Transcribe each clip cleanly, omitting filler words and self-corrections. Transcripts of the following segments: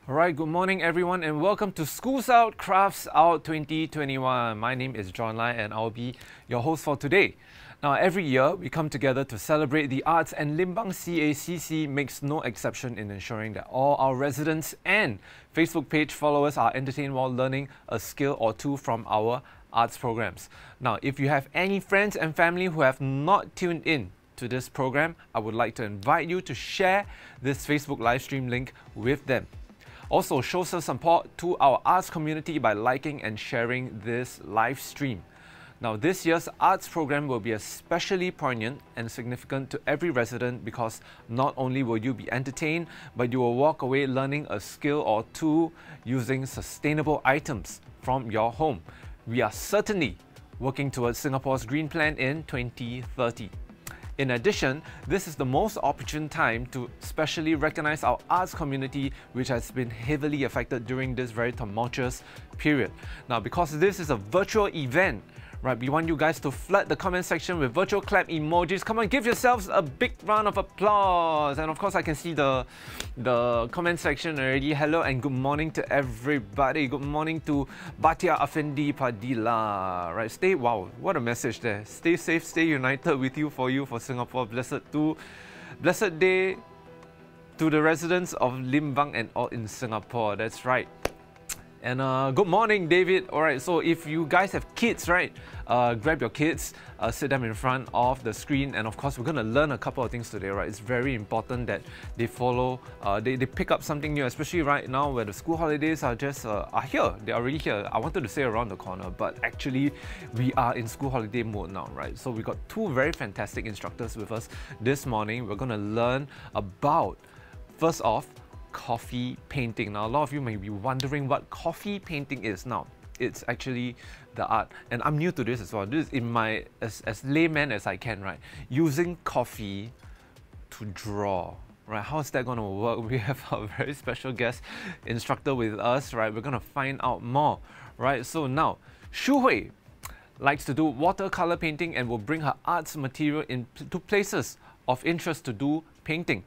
Alright, good morning everyone and welcome to Schools Out, Crafts Out 2021. My name is John Lai and I'll be your host for today. Now every year we come together to celebrate the arts and Limbang CACC makes no exception in ensuring that all our residents and Facebook page followers are entertained while learning a skill or two from our arts programs. Now if you have any friends and family who have not tuned in to this program, I would like to invite you to share this Facebook live stream link with them. Also, show some support to our arts community by liking and sharing this live stream. Now, this year's arts program will be especially poignant and significant to every resident because not only will you be entertained, but you will walk away learning a skill or two using sustainable items from your home. We are certainly working towards Singapore's Green Plan in 2030. In addition, this is the most opportune time to specially recognize our arts community, which has been heavily affected during this very tumultuous period. Now, because this is a virtual event, right, we want you guys to flood the comment section with virtual clap emojis. Come on, give yourselves a big round of applause. And of course, I can see the comment section already. Hello and good morning to everybody. Good morning to Batia Afendi Padilla. Right, wow, what a message there. Stay safe, stay united with you, for Singapore. Blessed day to the residents of Limbang and all in Singapore. That's right. And good morning, David. All right, so if you guys have kids, right, grab your kids, sit them in front of the screen, and of course, we're going to learn a couple of things today, right? It's very important that they follow, they pick up something new, especially right now where the school holidays are just are here. They're already here. I wanted to say around the corner, but actually, we are in school holiday mode now, right? So we got two very fantastic instructors with us this morning. We're going to learn about, first off, coffee painting. Now, a lot of you may be wondering what coffee painting is. Now, it's actually the art, and I'm new to this as well. This is in my, as layman as I can, right? Using coffee to draw, right? How is that going to work? We have a very special guest instructor with us, right? We're going to find out more, right? So now, Shu Hui likes to do watercolor painting and will bring her arts material into places of interest to do painting.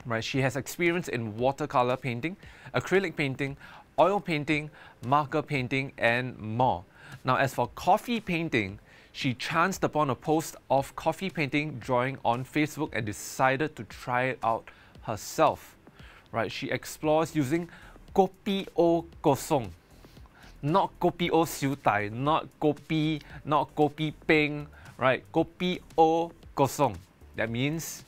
Right, she has experience in watercolor painting, acrylic painting, oil painting, marker painting, and more. Now, as for coffee painting, she chanced upon a post of coffee painting drawing on Facebook and decided to try it out herself. Right, she explores using kopi o kosong, not kopi o siu tai, not kopi peng, right? Kopi o kosong. That means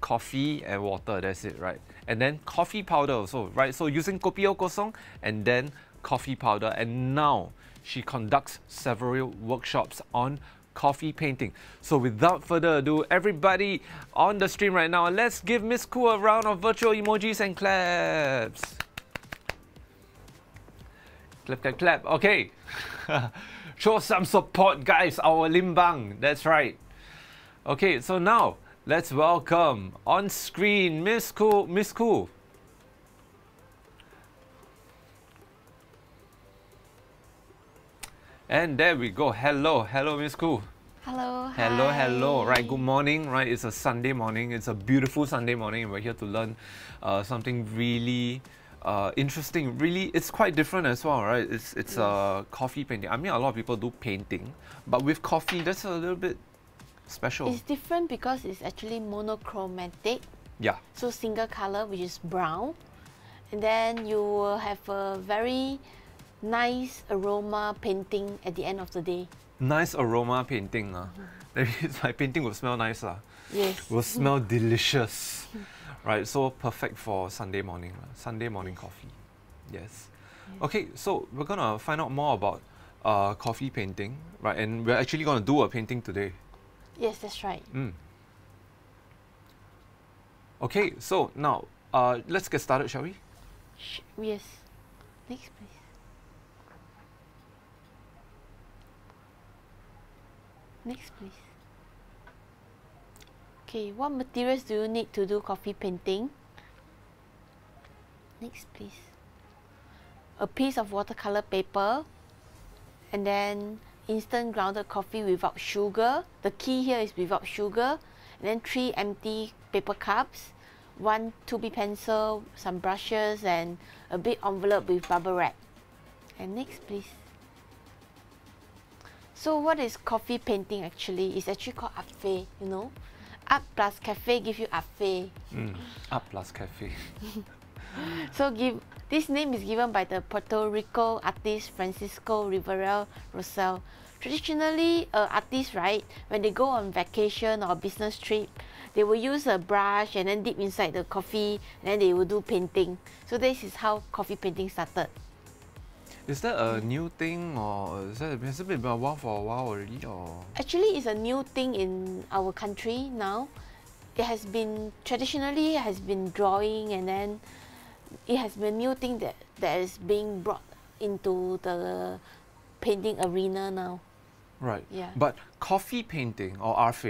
coffee and water, that's it, right? And then coffee powder also, right? So using kopi o kosong and then coffee powder. And now she conducts several workshops on coffee painting. So without further ado, everybody on the stream right now, let's give Miss Koo a round of virtual emojis and claps. Clap, clap, clap. Okay. Show some support, guys. Our Limbang. That's right. Okay, so now let's welcome on screen Miss Koo. Miss Koo. And there we go. Hello, hello, Miss Koo. Hello. Hello, hi. hello. Right, good morning. Right, it's a Sunday morning. It's a beautiful Sunday morning, and we're here to learn something really interesting. Really, it's quite different as well, right? It's coffee painting. I mean, a lot of people do painting, but with coffee, that's a little bit special. It's different because it's actually monochromatic. Yeah. So single color, which is brown. And then you will have a very nice aroma painting at the end of the day. Nice aroma painting. That means my painting will smell nice. Yes. Will smell delicious. Right, so perfect for Sunday morning. Sunday morning coffee. Yes. Okay, so we're going to find out more about coffee painting. Right, and we're actually going to do a painting today. Yes, that's right. Okay, so now let's get started, shall we? Yes. Next, please. Next, please. Okay, what materials do you need to do coffee painting? Next, please. A piece of watercolor paper, and then instant grounded coffee without sugar. The key here is without sugar. And then 3 empty paper cups, one 2B pencil, some brushes, and a big envelope with bubble wrap. And next, please. So what is coffee painting actually? It's actually called art, you know. Art plus cafe give you art. Art plus cafe. So this name is given by the Puerto Rico artist Francisco Rivera Rosell. Traditionally, artists, right, when they go on vacation or business trip, they will use a brush and then dip inside the coffee, and then they will do painting. So this is how coffee painting started. Is that a new thing, or has it been around for a while already? Or Actually, it's a new thing in our country now. It has been traditionally has been drawing, and then it has been a new thing that is being brought into the painting arena now. right? Yeah. But coffee painting, or art,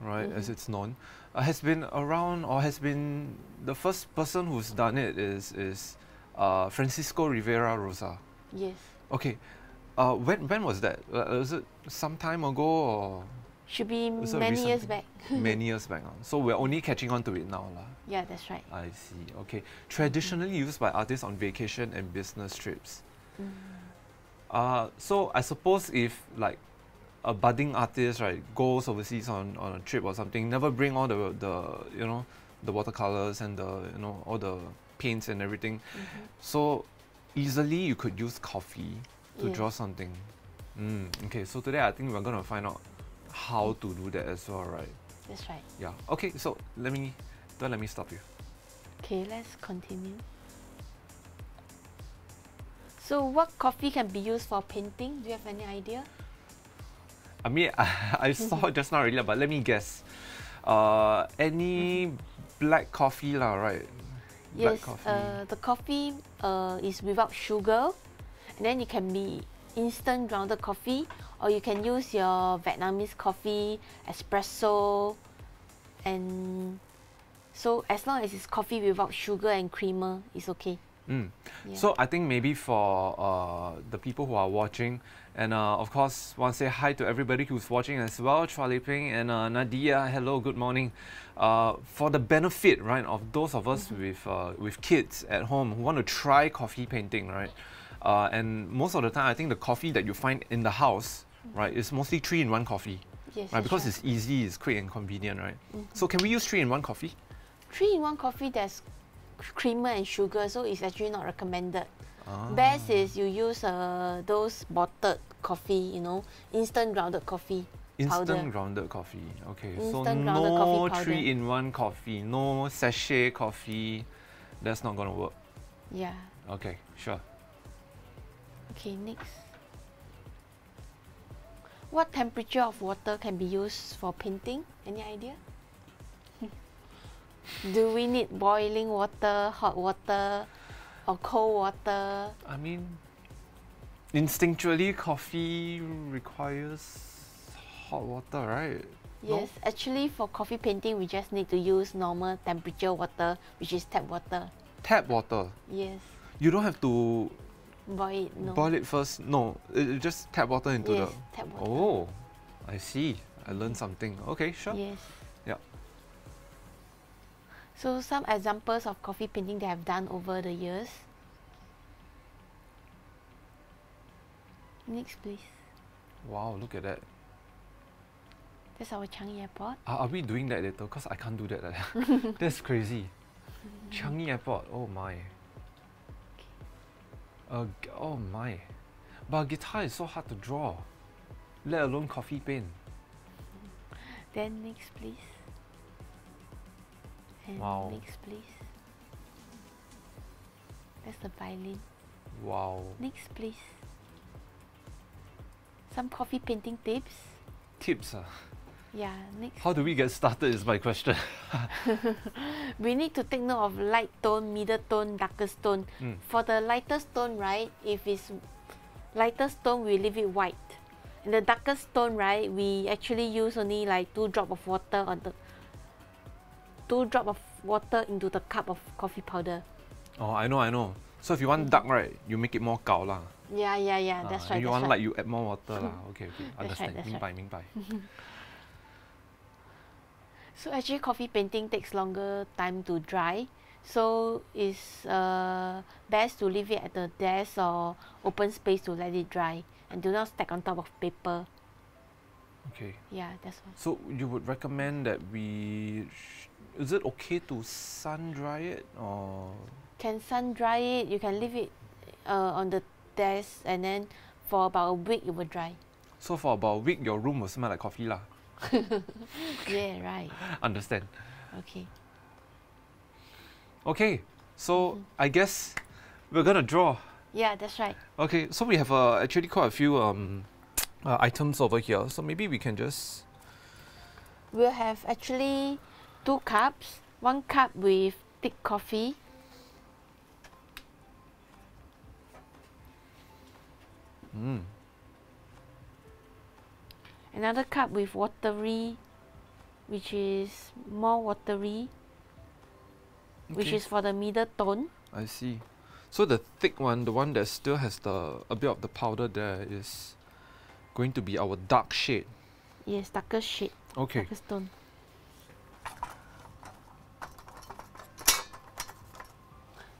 right, as it's known, has been around, or has been the first person who's done it is Francisco Rivera Rosa. Yes. Okay, when was that? Was it some time ago, or Should be was it a many recent years thing? back. Many years back. So we're only catching on to it now, lah. Yeah, that's right. I see. Okay, traditionally used by artists on vacation and business trips. So I suppose if like a budding artist, right, goes overseas on a trip or something, never bring all the you know, the watercolors and the, you know, all the paints and everything. So easily you could use coffee to Yes. draw something. Okay, so today I think we're gonna find out how to do that as well, right? That's right. Yeah. Okay, so let me stop you. Okay, let's continue. So what coffee can be used for painting? Do you have any idea? I mean, I saw it just now already, but let me guess. Any black coffee lah, right? Black Yes, coffee. the coffee is without sugar, and then it can be instant grounded coffee, or you can use your Vietnamese coffee, espresso, and so as long as it's coffee without sugar and creamer, it's okay. Yeah. So I think maybe for the people who are watching, and of course want to say hi to everybody who's watching as well, Chua Lei Ping and Nadia, hello, good morning. For the benefit, right, of those of us with kids at home who want to try coffee painting, right, and most of the time I think the coffee that you find in the house, right, is mostly 3-in-1 coffee, Yes, right, because that's it's easy, it's quick and convenient, right? So can we use 3-in-1 coffee? 3-in-1 coffee, there's creamer and sugar, so it's actually not recommended. Best is you use those bottled coffee, you know, instant grounded coffee powder. Instant grounded coffee. Okay, so Instant grounded coffee no powder. 3-in-1 coffee, no sachet coffee. That's not gonna work. Yeah. Okay, sure. Okay, next. What temperature of water can be used for painting? Any idea? Do we need boiling water, hot water, or cold water? I mean, instinctually, coffee requires hot water, right? Yes, actually for coffee painting, we just need to use normal temperature water, which is tap water. Tap water. Yes, You don't have to boil it, no. boil it first. No, just tap water into Yes, the. tap water. Oh, I see. I learned something. Okay, sure. Yes. Yeah. So some examples of coffee painting they have done over the years. Next, please. Wow, look at that. That's our Changi Airport. Are we doing that later? Because I can't do that. That's crazy. Changi Airport. Oh my. Oh my. But guitar is so hard to draw. Let alone coffee paint. Then next, please. And Wow. next, please. That's the violin. Wow. Next, please. Some coffee painting tips. Tips. Yeah, next. How do we get started is my question. We need to take note of light tone, middle tone, darkest tone. For the lightest tone, right, if it's lightest tone, we leave it white. And the darkest tone, right, we actually use only like 2 drops of water on the 2 drops of water into the cup of coffee powder. Oh, I know. So if you want dark, right, you make it more gao lah. Yeah, that's right. You That's want right. light, you add more water lah. Okay, That's understand. right, that's 明白。So actually coffee painting takes longer time to dry. So it's best to leave it at the desk or open space to let it dry, and do not stack on top of paper. Okay. Yeah, that's all. So you would recommend that is it okay to sun dry it or? Can sun dry it, you can leave it on the desk, and then for about a week it will dry. So for about a week, your room will smell like coffee lah. Yeah, right. Understand. Okay. Okay, so I guess we're gonna draw. Yeah, that's right. Okay, so we have actually quite a few items over here. So maybe we can just. We'll have actually 2 cups. 1 cup with thick coffee. Another cup with watery, which is more watery, which Okay. is for the middle tone. I see. So the thick one, the one that still has a bit of the powder there, is going to be our dark shade. Yes, darker shade, Okay. darkest tone.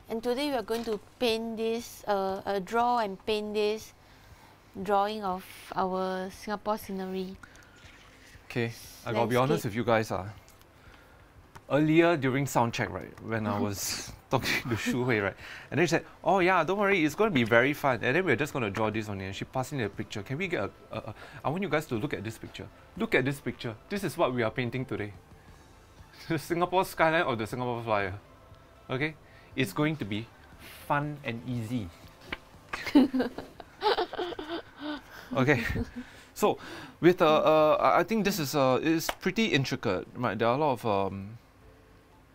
And today we are going to paint this, draw and paint this drawing of our Singapore scenery. Okay, I gotta be honest with you guys. Earlier during sound check, right, when I was talking to Shu Hui, right, and then she said, "Oh yeah, don't worry, it's going to be very fun." And then we're just going to draw this on it. And she passed me a picture. Can we get I want you guys to look at this picture. Look at this picture. This is what we are painting today. The Singapore skyline of the Singapore Flyer. Okay, it's going to be fun and easy. Okay. So, with I think this is pretty intricate, right? There are a lot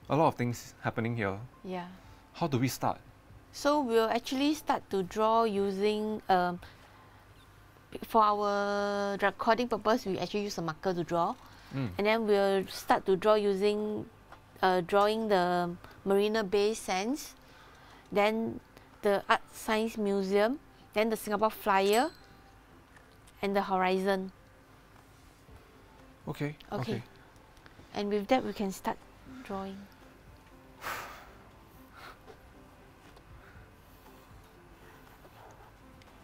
of things happening here. Yeah. How do we start? So we'll actually start to draw using, for our recording purpose, we actually use a marker to draw. And then we'll start to draw using, drawing the Marina Bay Sands, then the Art Science Museum, then the Singapore Flyer, and the horizon. Okay. Okay. And with that, we can start drawing.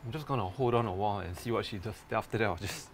I'm just gonna hold on a while and see what she does. After that, I'll just.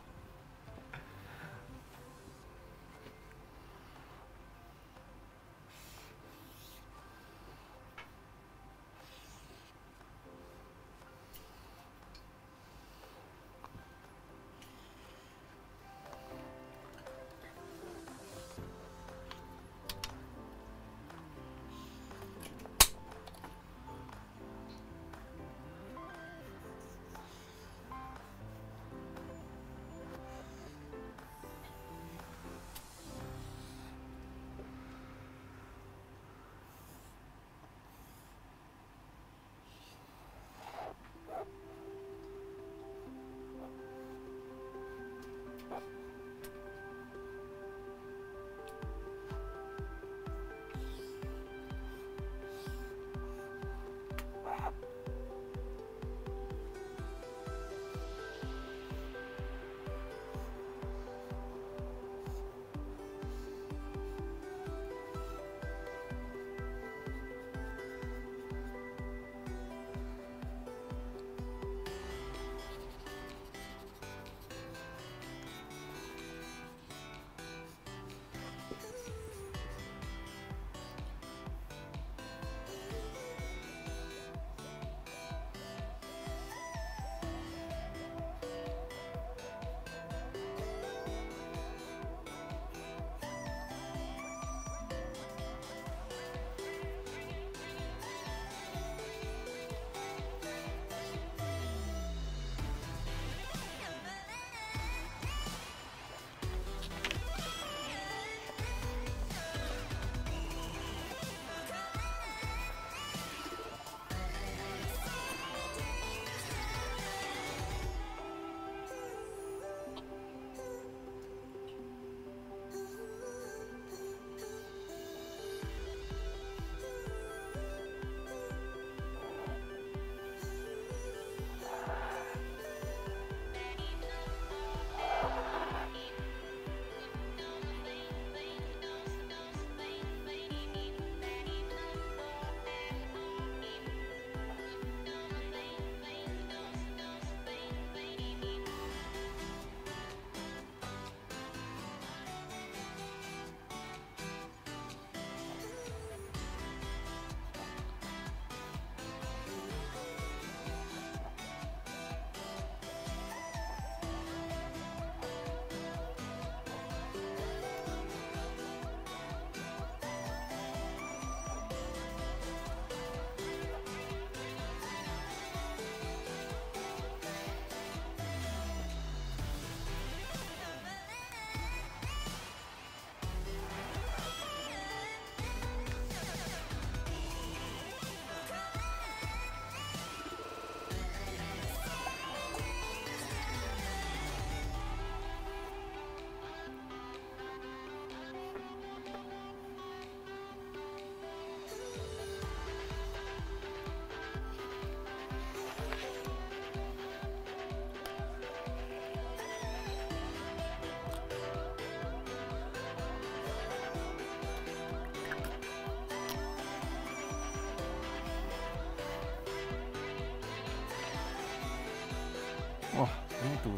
Oh, I need to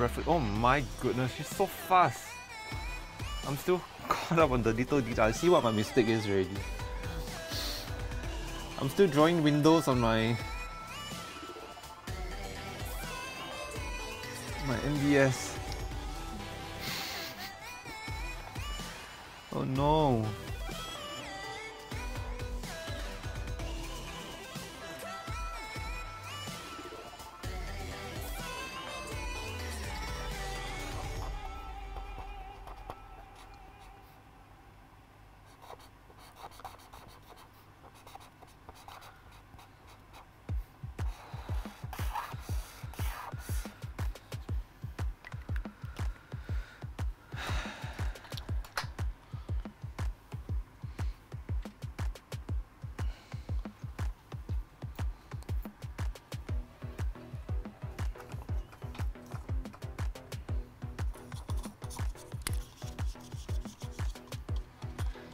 reference. Oh my goodness, she's so fast. I'm still caught up on the little detail. I see what my mistake is already. I'm still drawing windows on my NVS. Oh no.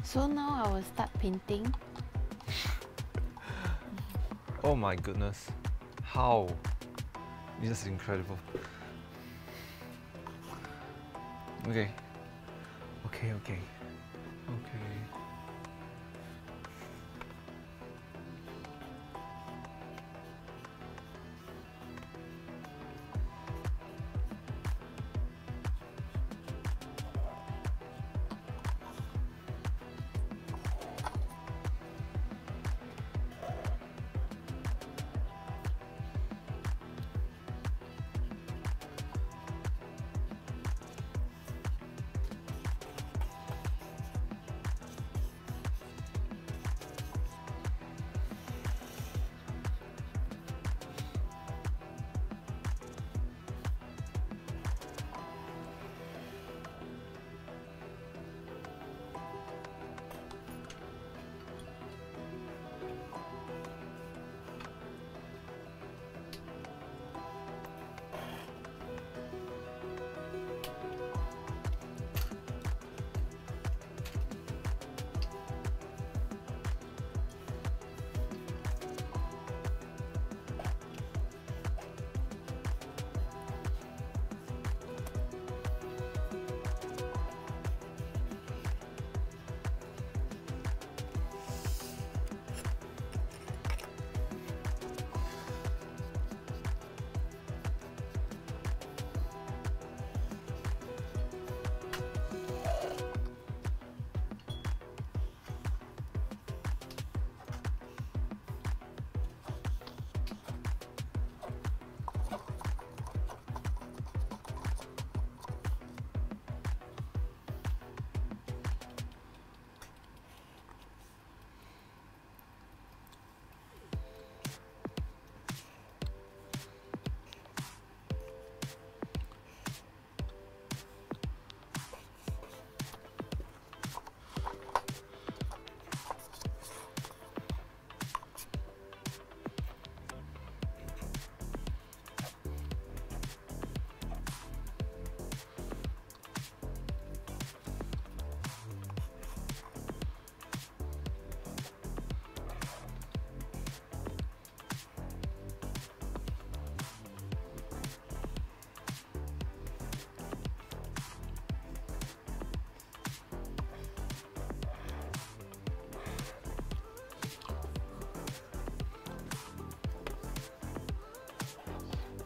So now I will start painting. Oh my goodness. How? This is incredible. Okay. Okay.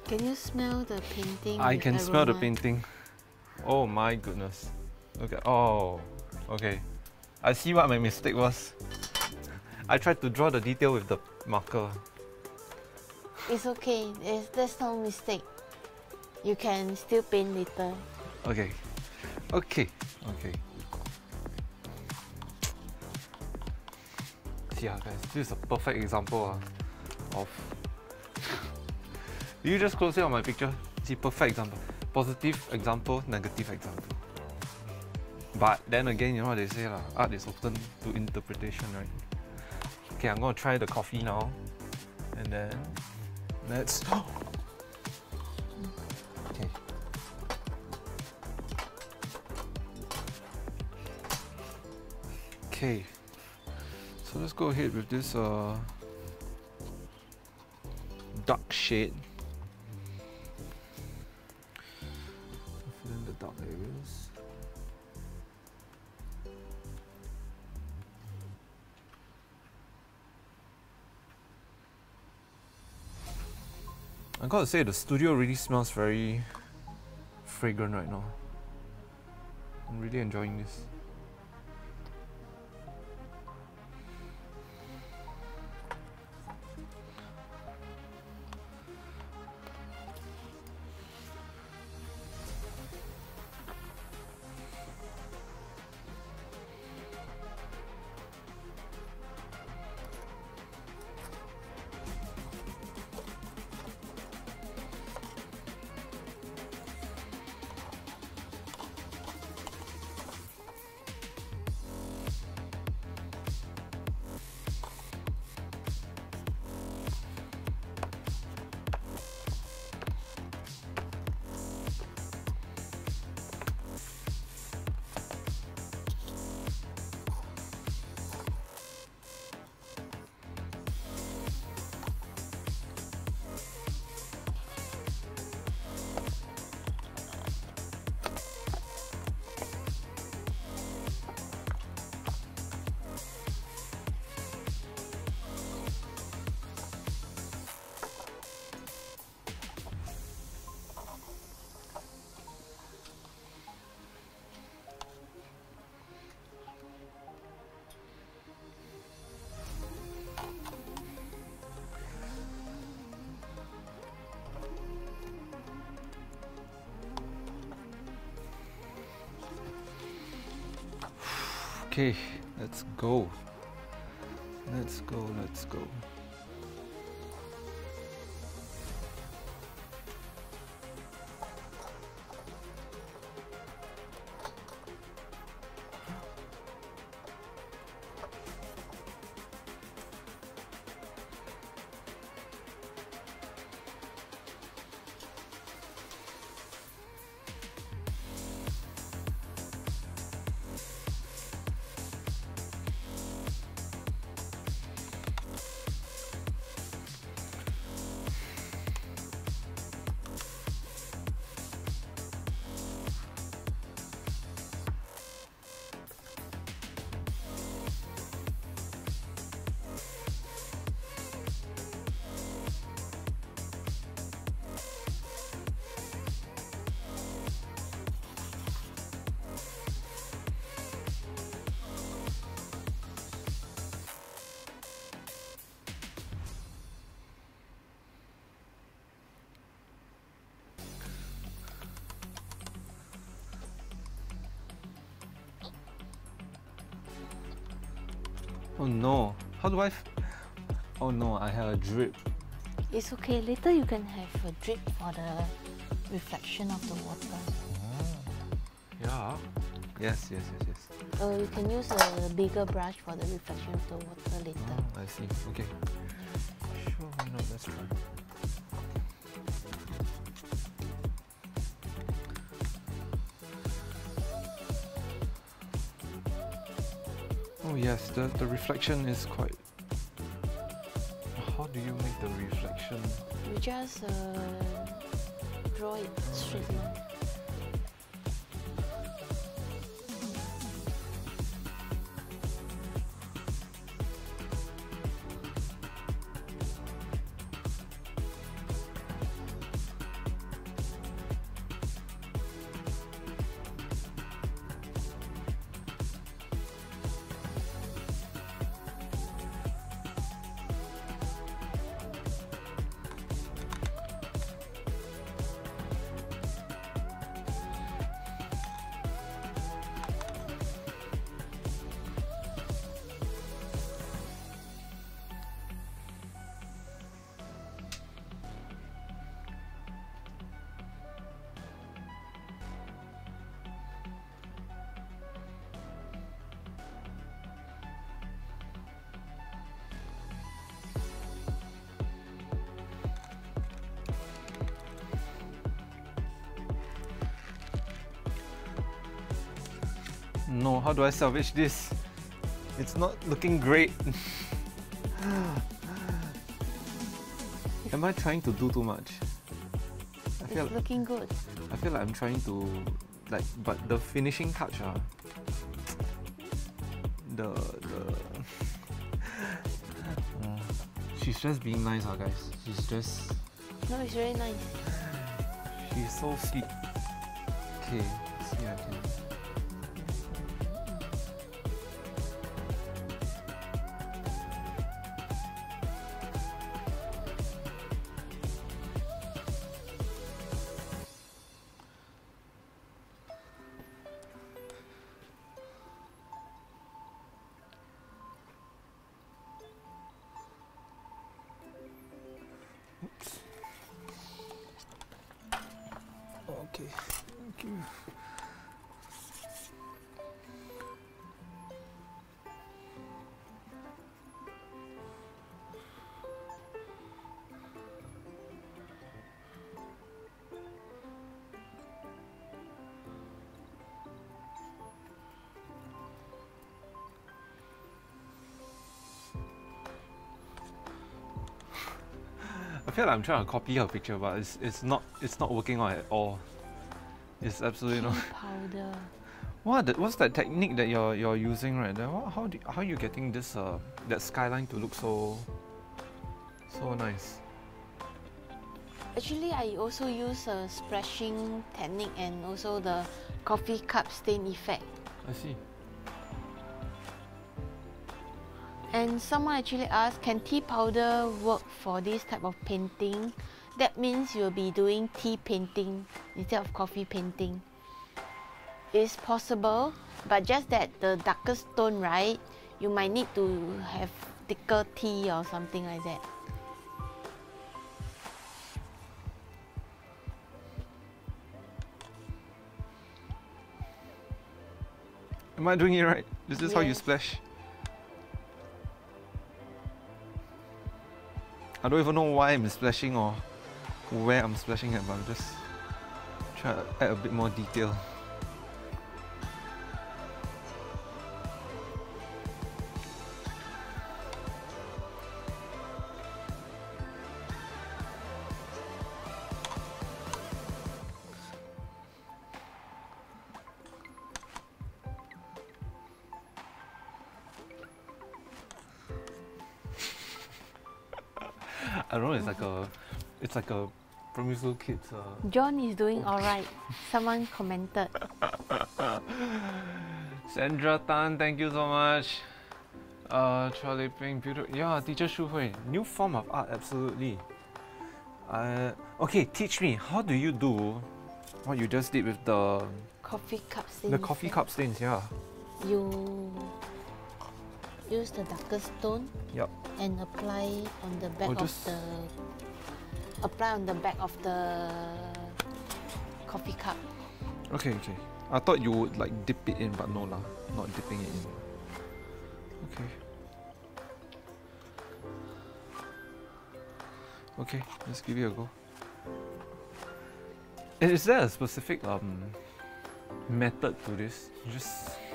Can you smell the painting? I with can smell the aroma? painting. Oh my goodness. Okay. Oh, okay. I see what my mistake was. I tried to draw the detail with the marker. It's okay. There's no mistake. You can still paint later. Okay. See, guys, this is a perfect example of. You just close it on my picture. See, perfect example. Positive example, negative example. But then again, you know what they say, art is open to interpretation, right? Okay, I'm gonna try the coffee now. And then let's. Okay. Okay. So let's go ahead with this dark shade. dark areas. I gotta say, the studio really smells very fragrant right now. I'm really enjoying this. Okay, let's go. Let's go, let's go. Oh no, how do oh no, I have a drip. It's okay, later you can have a drip for the reflection of the water. Yeah. Yes. You can use a bigger brush for the reflection of the water later. Oh, I see. Okay. Sure, why not? Let's try. Oh yes, the reflection is quite... How do you make the reflection? You just draw it straight line. No, how do I salvage this? It's not looking great. Am I trying to do too much? It's looking good. I feel like I'm trying to like, but the finishing touch, the she's just being nice, guys. She's just. No, it's very nice. She's so sweet. Okay, let's see I can. Oops. Okay, thank you. I feel like I'm trying to copy her picture, but it's not working out at all. It's absolutely not. Powder. What's that technique that you're using right there? How are you getting this that skyline to look so nice? Actually, I also use a splashing technique and also the coffee cup stain effect. I see. And someone actually asked, can tea powder work for this type of painting? That means you'll be doing tea painting instead of coffee painting. It's possible, but just that the darkest tone, right? You might need to have thicker tea or something like that. Am I doing it right? Is this how you Yes. splash? I don't even know why I'm splashing or where I'm splashing at, but I'm just trying to add a bit more detail. I don't know, it's like a primary school kid's John is doing alright. Someone commented. Sandra Tan, thank you so much. Charlie Ping, beautiful. Yeah, teacher Shu Hui, new form of art, absolutely. Okay, teach me, how do you do what you just did with the Coffee cup stain. coffee cup stains? Yeah. You use the darkest tone Yep. and apply on the back Oh, of just- the back of the coffee cup. Okay, okay. I thought you would like dip it in, but no lah, not dipping it in. Okay. Okay, let's give it a go. Is there a specific method to this?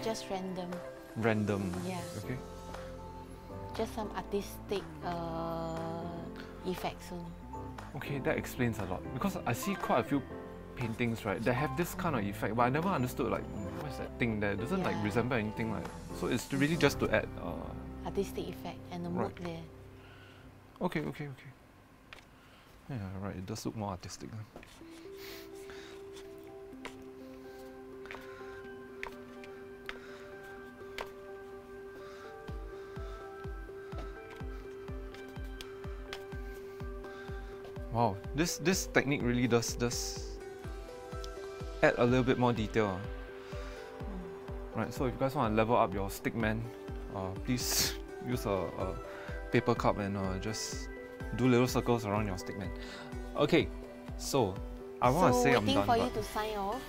Just random. Random. Yeah. Okay. Just some artistic effects. Okay, that explains a lot because I see quite a few paintings, right, that have this kind of effect, but I never understood like what's that thing there. It doesn't like Yeah. resemble anything like. So it's really just to add. Artistic effect and the mood Right. there. Okay, okay, okay. Yeah, right. It does look more artistic. Wow, this technique really does add a little bit more detail. Right, so if you guys want to level up your stickman, please use a paper cup and just do little circles around your stickman. Okay, so I want to say I'm waiting done. for you But to sign off.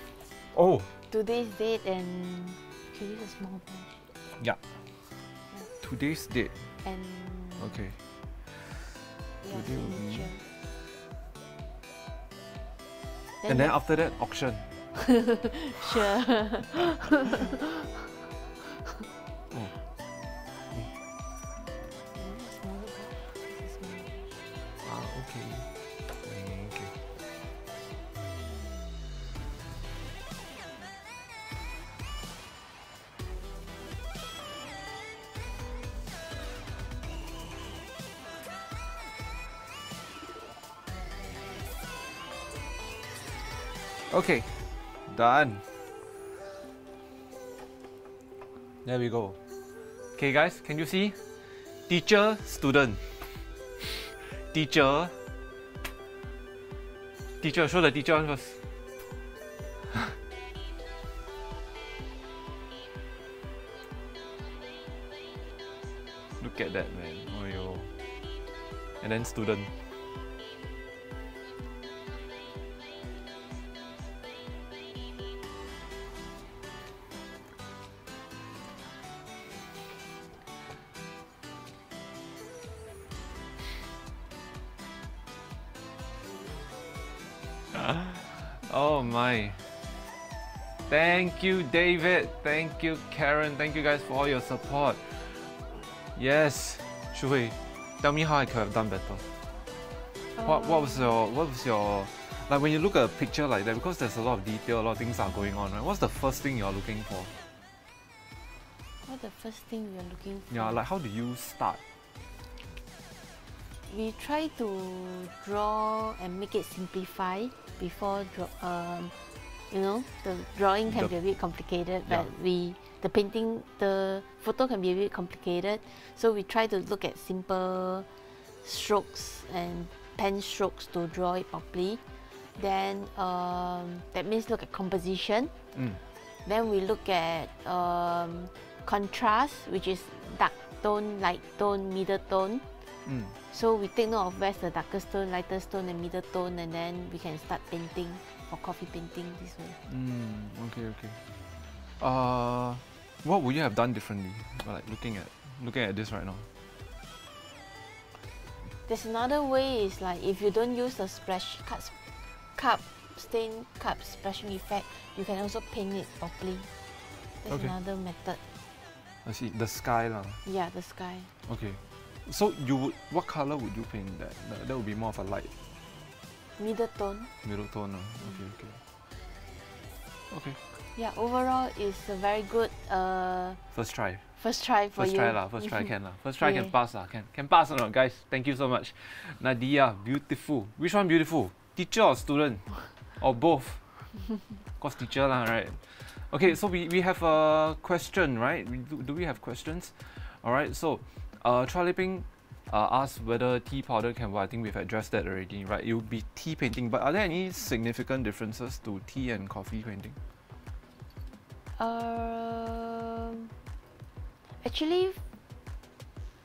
oh, Today's date and can you use a small ball? yeah. Today's date. And Okay. your Today will be- signature. And then after that, auction. sure. Oh. Smaller ball. This is smaller. Okay. Okay. Okay, done. There we go. Okay guys, can you see? Teacher, student. Teacher. Teacher, show the teacher one first. Look at that, man. Oh yo. And then student. Oh my. Thank you, David. Thank you, Karen. Thank you guys for all your support. Yes, Shuhui, tell me how I could have done better. What was your like when you look at a picture like that, because there's a lot of detail, a lot of things are going on, right? What's the first thing you're looking for? What's the first thing we are looking for? Yeah, like how do you start? We try to draw and make it simplified before you know, the drawing can be a bit complicated, but the photo can be a bit complicated. So we try to look at simple strokes and pen strokes to draw it properly. Then that means look at composition. Then we look at contrast, which is dark tone, light tone, middle tone. So we take note of where's the darkest tone, lightest tone, and middle tone, and then we can start painting for coffee painting this way. Okay. What would you have done differently? Like looking at this right now. There's another way is like if you don't use the stain cup splashing effect, you can also paint it properly. That's another method. I see. The sky lah. Yeah, the sky. Okay. So what color would you paint that? That would be more of a light. Middle tone. Middle tone. Okay. Yeah, overall it's a very good first try. First try for you. First try can lah. First try can pass lah. Can pass or not, guys? Thank you so much. Nadia, beautiful. Which one beautiful? Teacher or student? Or both? Of course teacher lah, right? Okay, so we have a question, right? Do we have questions? Alright, so Traliping asked whether tea powder can work. I think we've addressed that already, right? It would be tea painting, but are there any significant differences to tea and coffee painting? Actually,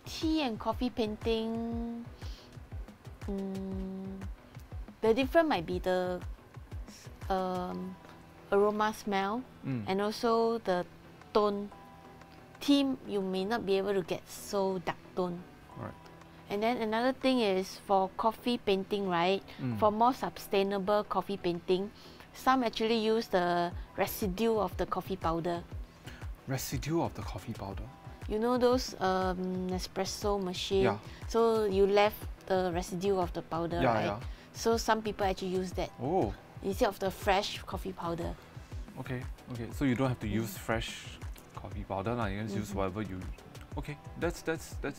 tea and coffee painting, the difference might be the aroma smell and also the tone. Tea, you may not be able to get so dark tone. Right. And then another thing is for coffee painting, right? For more sustainable coffee painting, some actually use the residue of the coffee powder. Residue of the coffee powder? You know those espresso machine? Yeah. So you left the residue of the powder, right? Yeah. So some people actually use that instead of the fresh coffee powder. Okay. So you don't have to use fresh coffee powder, lah. You can use whatever you. Okay, that's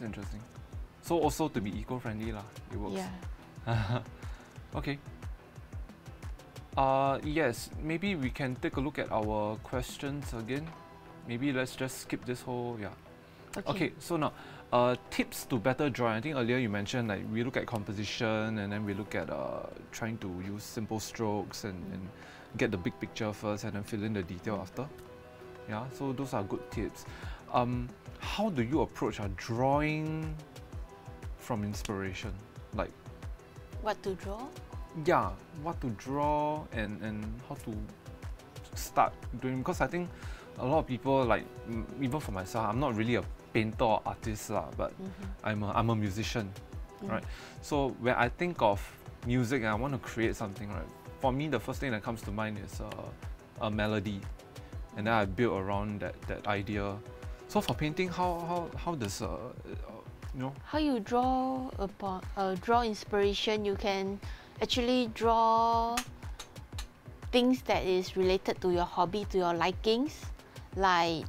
interesting. So also to be eco-friendly, lah. It works. Yeah. Okay. Yes, maybe we can take a look at our questions again. Maybe let's just skip this whole, Okay, so now, tips to better drawing. I think earlier you mentioned like we look at composition and then we look at trying to use simple strokes and get the big picture first and then fill in the detail after. Yeah, so those are good tips. How do you approach drawing from inspiration? Like, what to draw? Yeah, what to draw and how to start doing, because I think a lot of people, like even for myself, I'm not really a painter or artist lah, but I'm a musician, right? So when I think of music and I want to create something, right? For me, the first thing that comes to mind is a melody, and then I build around that idea. So for painting, how does how you draw draw inspiration? You can actually draw things that is related to your hobby, to your likings, like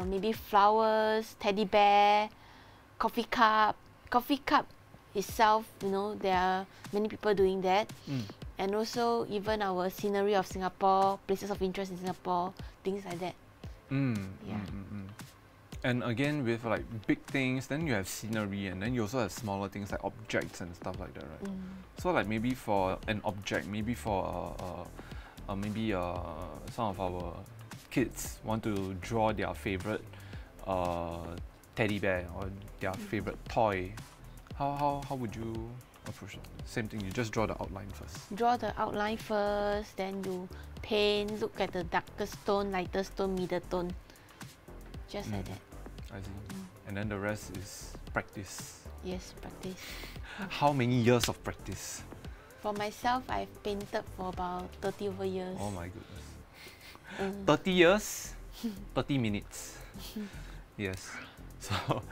maybe flowers, teddy bear, coffee cup. Coffee cup itself, you know, there are many people doing that. And also even our scenery of Singapore, places of interest in Singapore, things like that. Yeah. And again, with like big things, then you have scenery, and then you also have smaller things like objects and stuff like that, right? So like maybe for an object, maybe for maybe some of our kids want to draw their favorite teddy bear or their favorite toy. How would you approach it? Same thing, you just draw the outline first. Draw the outline first, then you paint, look at the darkest tone, lightest tone, middle tone. Just like that. I see. And then the rest is practice. Yes, practice. How many years of practice? For myself, I've painted for about 30 over years. Oh my goodness. 30 years, 30 minutes. Yes. So,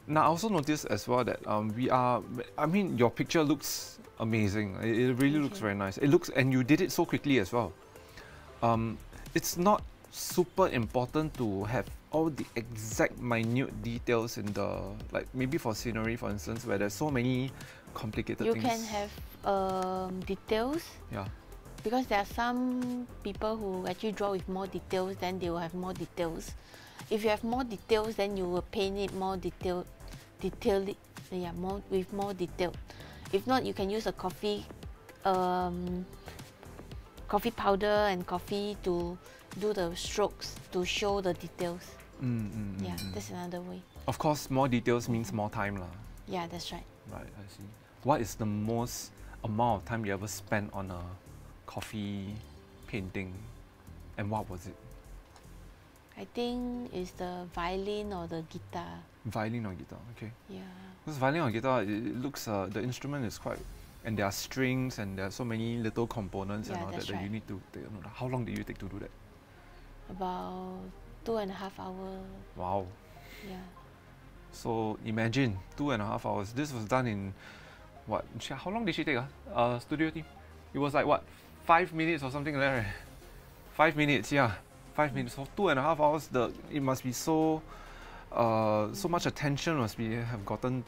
now I also noticed as well that I mean, your picture looks amazing. It really looks very nice. It looks, and you did it so quickly as well. It's not super important to have all the exact minute details in the, like maybe for scenery, for instance, where there's so many complicated things. You can have details. Yeah. Because there are some people who actually draw with more details, then they will have more details. If you have more details, then you will paint it more detailed, yeah, with more detail. If not, you can use a coffee powder and coffee to do the strokes to show the details. Yeah, that's another way. Of course, more details means more time lah. Yeah, that's right. Right, I see. What is the most amount of time you ever spent on a coffee painting, and what was it? I think it's the violin or the guitar. Violin or guitar, okay. Yeah. Because violin or guitar, it looks, the instrument is quite, and there are strings and there are so many little components and all that that you need to take a note of. How long did you take to do that? About 2.5 hours. Wow. Yeah. So imagine 2.5 hours. This was done in what? How long did she take? Studio team? It was like what? 5 minutes or something like that, right? 5 minutes, yeah. 5 minutes. For 2.5 hours, it must be so so much attention must be have gotten,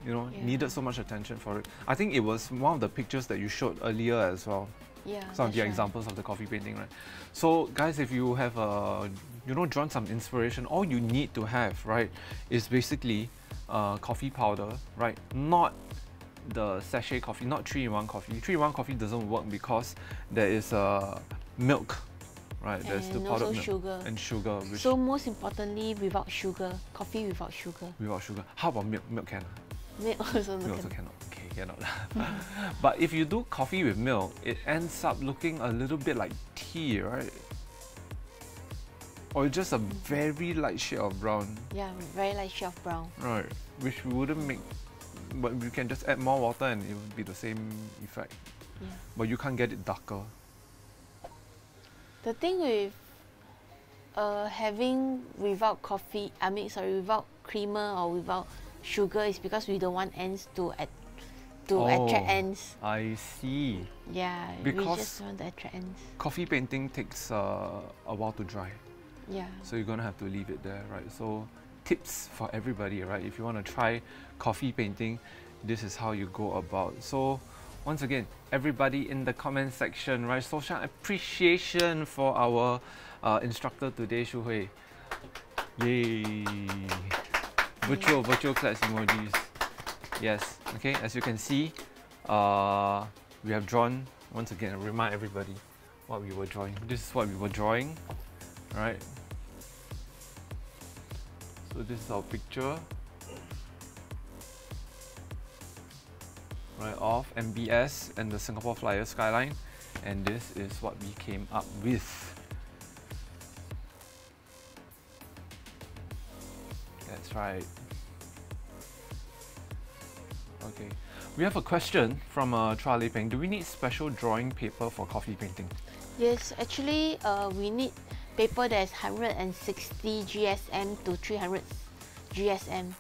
you know, needed so much attention for it. I think it was one of the pictures that you showed earlier as well. Yeah. Some of the examples of the coffee painting, right? So guys, if you have you know, drawn some inspiration, all you need to have, right, is basically coffee powder, right? Not the sachet coffee, not 3-in-1 coffee. 3-in-1 coffee doesn't work because there is milk, right? There's the powdered milk sugar. and sugar. Which So most importantly, without sugar, coffee without sugar. Without sugar. How about milk? Milk can? Milk also cannot. Okay, cannot. But if you do coffee with milk, it ends up looking a little bit like tea, right? Or just a very light shade of brown. Yeah, very light shade of brown. Right, which wouldn't make, but you can just add more water and it would be the same effect. Yeah. But you can't get it darker. The thing with having without without creamer or without sugar is because we don't want ends to attract ends. I see. Yeah, because we just want to attract ends. Coffee painting takes a while to dry. Yeah. So you're gonna have to leave it there, right? So tips for everybody, right? If you want to try coffee painting, this is how you go about. So once again, everybody in the comment section, right? Social appreciation for our instructor today, Shu Hui. Yay! Virtual class emojis. Yes. Okay. As you can see, we have drawn. Once again, I'll remind everybody what we were drawing. This is what we were drawing, right? So this is our picture, right, of MBS and the Singapore Flyer skyline, and this is what we came up with. That's right. Okay, we have a question from Tra Lei Peng. Do we need special drawing paper for coffee painting? Yes, actually, we need paper that is 160 GSM to 300 GSM.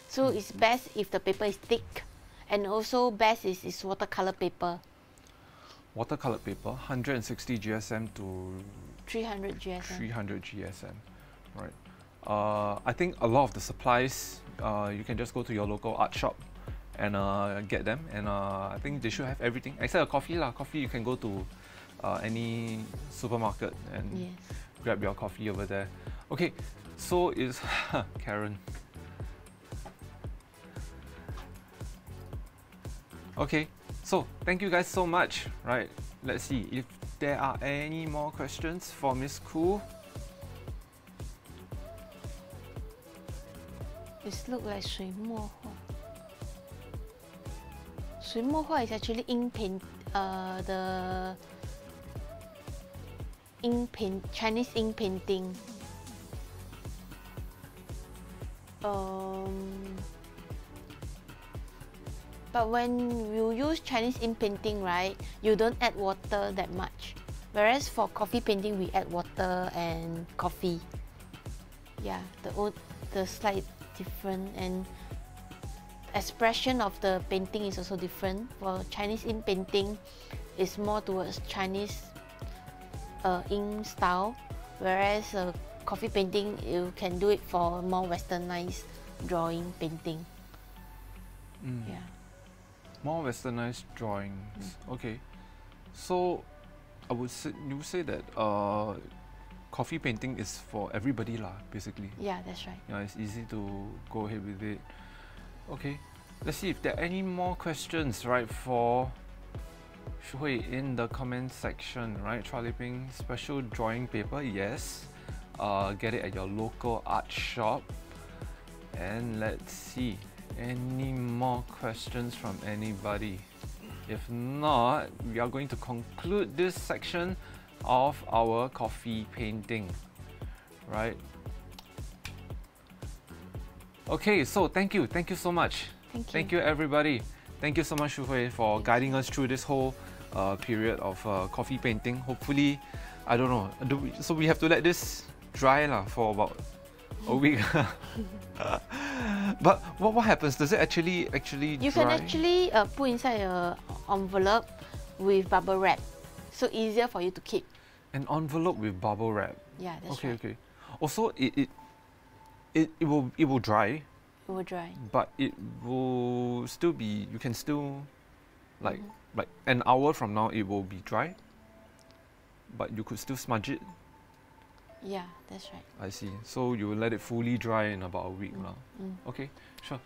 So it's best if the paper is thick, and also best is watercolor paper. Watercolor paper, 160 GSM to 300 GSM. 300 GSM, right? I think a lot of the supplies, you can just go to your local art shop and get them. And I think they should have everything except a coffee lah. Coffee you can go to any supermarket and Yes. grab your coffee over there. Okay, so is Karen. Okay, so thank you guys so much. Right, let's see if there are any more questions for Miss Khoo. It looks like 水墨画. 水墨画 is actually ink paint, the Chinese ink painting. But when you use Chinese ink painting, right, you don't add water that much. Whereas for coffee painting, we add water and coffee. Yeah, the slight different, and expression of the painting is also different. For Chinese ink painting, it's more towards Chinese ink style, whereas coffee painting, you can do it for more westernized drawing painting. Yeah. More westernized drawings. Okay, so I would say you say that coffee painting is for everybody lah, basically. Yeah, that's right. Yeah, it's easy to go ahead with it. Okay, let's see if there are any more questions, right, for Shui in the comment section, right? Chua Liping special drawing paper, yes. Get it at your local art shop. And let's see, any more questions from anybody? If not, we are going to conclude this section of our coffee painting, right? Okay, so thank you so much. Thank you. Everybody. Thank you so much, Shu Hui, for guiding us through this whole period of coffee painting. Hopefully, I don't know, so we have to let this dry for about a week. But what happens? Does it actually You dry? can actually put inside an envelope with bubble wrap, so easier for you to keep. An envelope with bubble wrap. Yeah, that's Okay, right. okay. Also, it will dry, It will dry. but it will still be. You can still, like an hour from now, it will be dry. But you could still smudge it. Yeah, that's right. I see. So you will let it fully dry in about a week now. Okay, sure.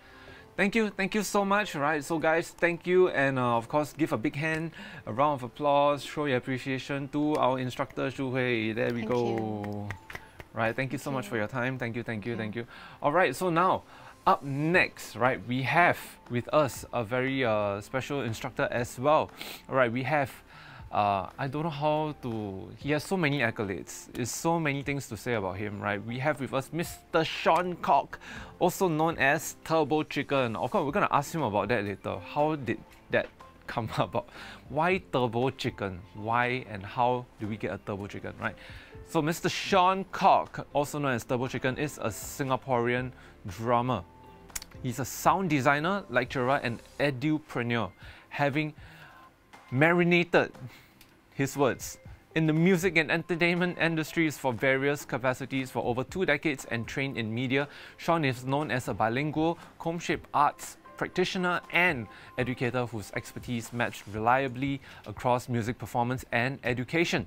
Thank you so much. Right, so guys, thank you, and of course, give a big hand, a round of applause, show your appreciation to our instructor Shu Hui. There we Thank go. you. Right, thank you so much for your time. Thank you. All right, so now up next, right, we have with us a very special instructor as well. All right, we have. I don't know how to. He has so many accolades. There's so many things to say about him, right? We have with us Mr. Sean Koch, also known as Turbo Chicken. Of course, we're gonna ask him about that later. How did that come about? Why Turbo Chicken? Why and how do we get a Turbo Chicken, right? So Mr. Sean Koch, also known as Turbo Chicken, is a Singaporean drummer. He's a sound designer, lecturer, and edupreneur, having marinated, his words, in the music and entertainment industries for various capacities for over 2 decades and trained in media. Sean is known as a bilingual, comb-shaped arts practitioner and educator whose expertise matched reliably across music performance and education,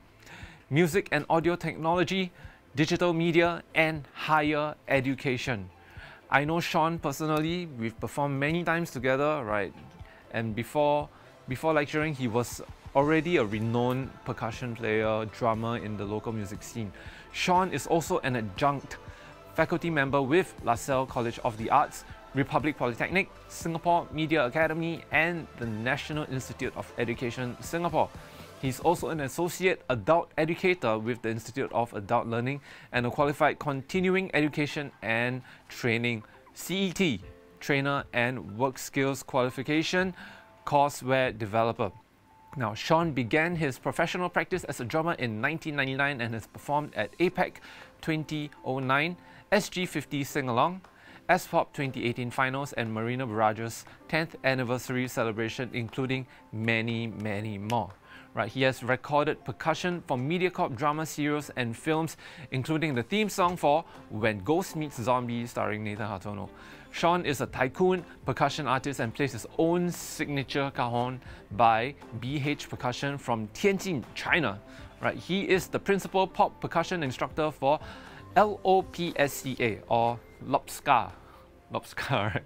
music and audio technology, digital media, and higher education. I know Sean personally. We've performed many times together, right? And before lecturing, he was already a renowned percussion player, drummer in the local music scene. Sean is also an adjunct faculty member with LaSalle College of the Arts, Republic Polytechnic, Singapore Media Academy, and the National Institute of Education, Singapore. He's also an associate adult educator with the Institute of Adult Learning and a qualified continuing education and training CET trainer and work skills qualification courseware developer. Now, Sean began his professional practice as a drummer in 1999 and has performed at APEC 2009, SG50 Sing-Along, S-Pop 2018 Finals, and Marina Barrage's 10th anniversary celebration, including many, many more. Right, he has recorded percussion for MediaCorp drama serials and films, including the theme song for When Ghost Meets Zombie starring Nathan Hartono, Sean is a tycoon percussion artist and plays his own signature cajon by BH Percussion from Tianjin, China. Right, he is the principal pop percussion instructor for LOPSCA or Lopska. Lopska, right?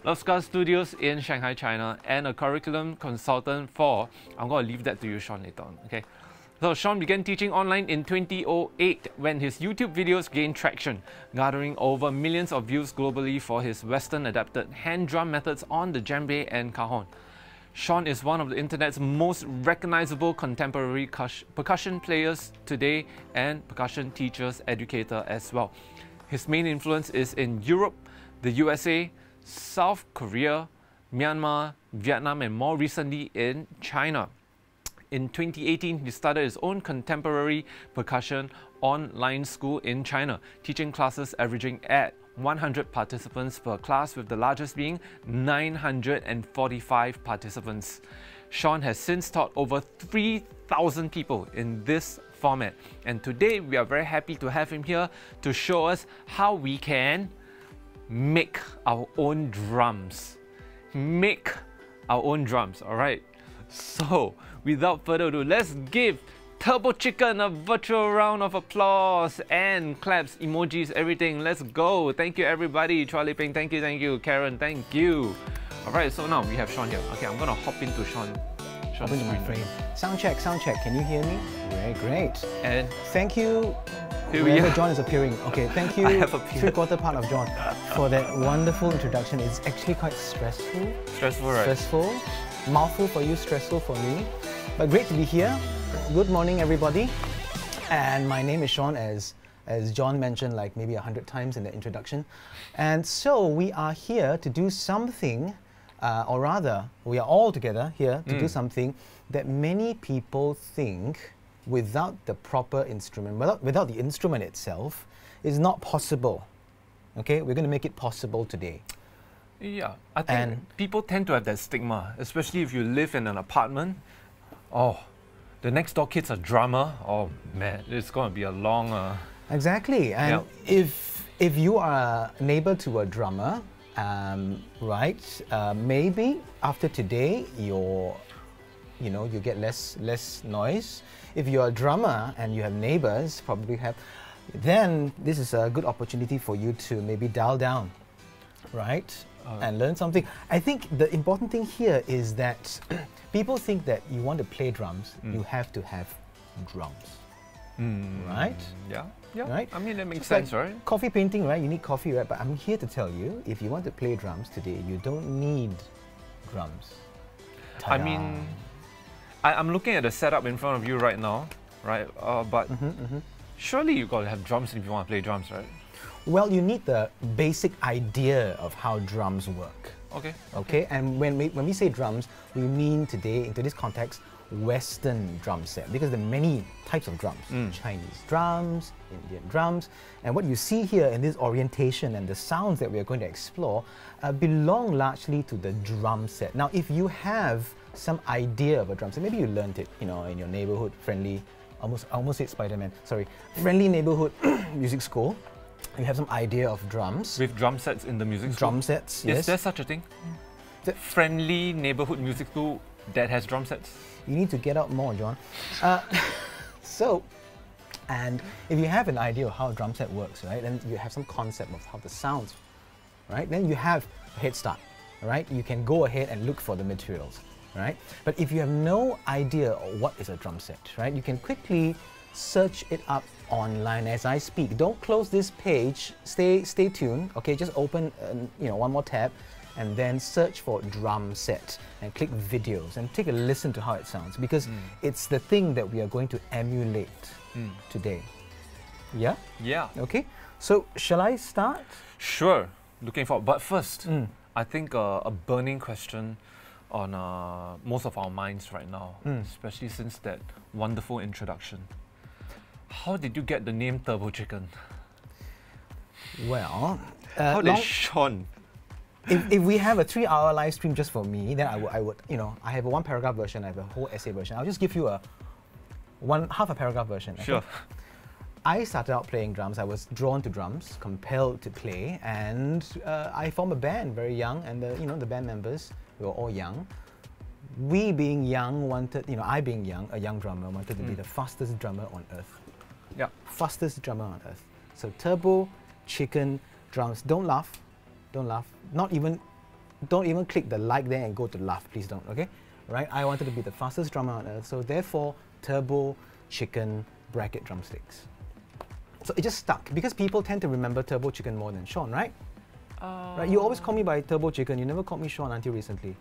Lopska Studios in Shanghai, China, and a curriculum consultant for, I'm going to leave that to you, Sean, later on, okay? So Sean began teaching online in 2008 when his YouTube videos gained traction, garnering over millions of views globally for his Western-adapted hand drum methods on the djembe and cajon. Sean is one of the internet's most recognizable contemporary percussion players today and percussion teachers, educator as well. His main influence is in Europe, the USA, South Korea, Myanmar, Vietnam, and more recently in China. In 2018, he started his own contemporary percussion online school in China, teaching classes averaging at 100 participants per class, with the largest being 945 participants. Sean has since taught over 3,000 people in this format, and today we are very happy to have him here to show us how we can make our own drums. Make our own drums, alright? So, without further ado, let's give Turbo Chicken a virtual round of applause and claps, emojis, everything. Let's go. Thank you, everybody. Charlie Ping, thank you. Karen, thank you. Alright, so now we have Sean here. Okay, I'm gonna hop into Sean's into my frame. Sound check. Can you hear me? Very great. And thank you. Here we are. John is appearing. Okay, thank you. I have appeared. Three-quarter part of John for that wonderful introduction. It's actually quite stressful. Stressful, right? Stressful. Mouthful for you, stressful for me. But great to be here. Good morning, everybody. And my name is Sean, as John mentioned like maybe 100 times in the introduction. And so we are here to do something, or rather, we are all together here to do something that many people think without the proper instrument, without the instrument itself, is not possible. Okay, we're going to make it possible today. Yeah, I think people tend to have that stigma, especially if you live in an apartment. Oh, the next door kid's a drummer. Oh man, it's going to be a long... Exactly, and if you are a neighbor to a drummer, right, maybe after today you get less noise. If you're a drummer and you have neighbors, then this is a good opportunity for you to maybe dial down, right? And learn something. I think the important thing here is that people think that you want to play drums, you have to have drums, right? Yeah, right. I mean, that makes Just sense, like right? Coffee painting, right? You need coffee, right? But I'm here to tell you, if you want to play drums today, you don't need drums. I mean, I'm looking at the setup in front of you right now, right? But surely you got to have drums if you want to play drums, right? Well, you need the basic idea of how drums work. Okay. And when we say drums, we mean today, into this context, Western drum set, because there are many types of drums. Chinese drums, Indian drums, and what you see here in this orientation and the sounds that we are going to explore belong largely to the drum set. Now, if you have some idea of a drum set, maybe you learned it, in your neighborhood friendly, I almost said Spider-Man, sorry, friendly neighborhood music school. You have some idea of drums. With drum sets in the music school? Drum sets, yes. Is there such a thing? Friendly neighborhood music school that has drum sets? You need to get out more, John. And if you have an idea of how a drum set works, right, then you have some concept of how the sounds, right, then you have a head start, right? You can go ahead and look for the materials, right? But if you have no idea of what is a drum set, right, you can quickly search it up online as I speak. Don't close this page. Stay tuned. Okay, just open one more tab, and then search for drum set and click videos and take a listen to how it sounds, because it's the thing that we are going to emulate today. Yeah. Yeah. Okay. So shall I start? Sure. Looking forward. But first, I think a burning question on most of our minds right now, especially since that wonderful introduction. How did you get the name Turbo Chicken? Well, how did Sean? If we have a 3-hour live stream just for me, then I would, I have a 1-paragraph version, I have a whole essay version. I'll just give you half a paragraph version. Okay? Sure. I started out playing drums. I was drawn to drums, compelled to play, and I formed a band very young. And the band members were all young. We being young wanted, I being young, a young drummer, wanted to be the fastest drummer on earth. Yeah. Fastest drummer on earth. So turbo, chicken, drums. Don't laugh. Don't laugh. Don't even click the like there and go to laugh. Please don't. Okay. Right. I wanted to be the fastest drummer on earth. So therefore, turbo, chicken, bracket, drumsticks. So it just stuck because people tend to remember Turbo Chicken more than Sean, right? Right. You always call me by Turbo Chicken. You never called me Sean until recently.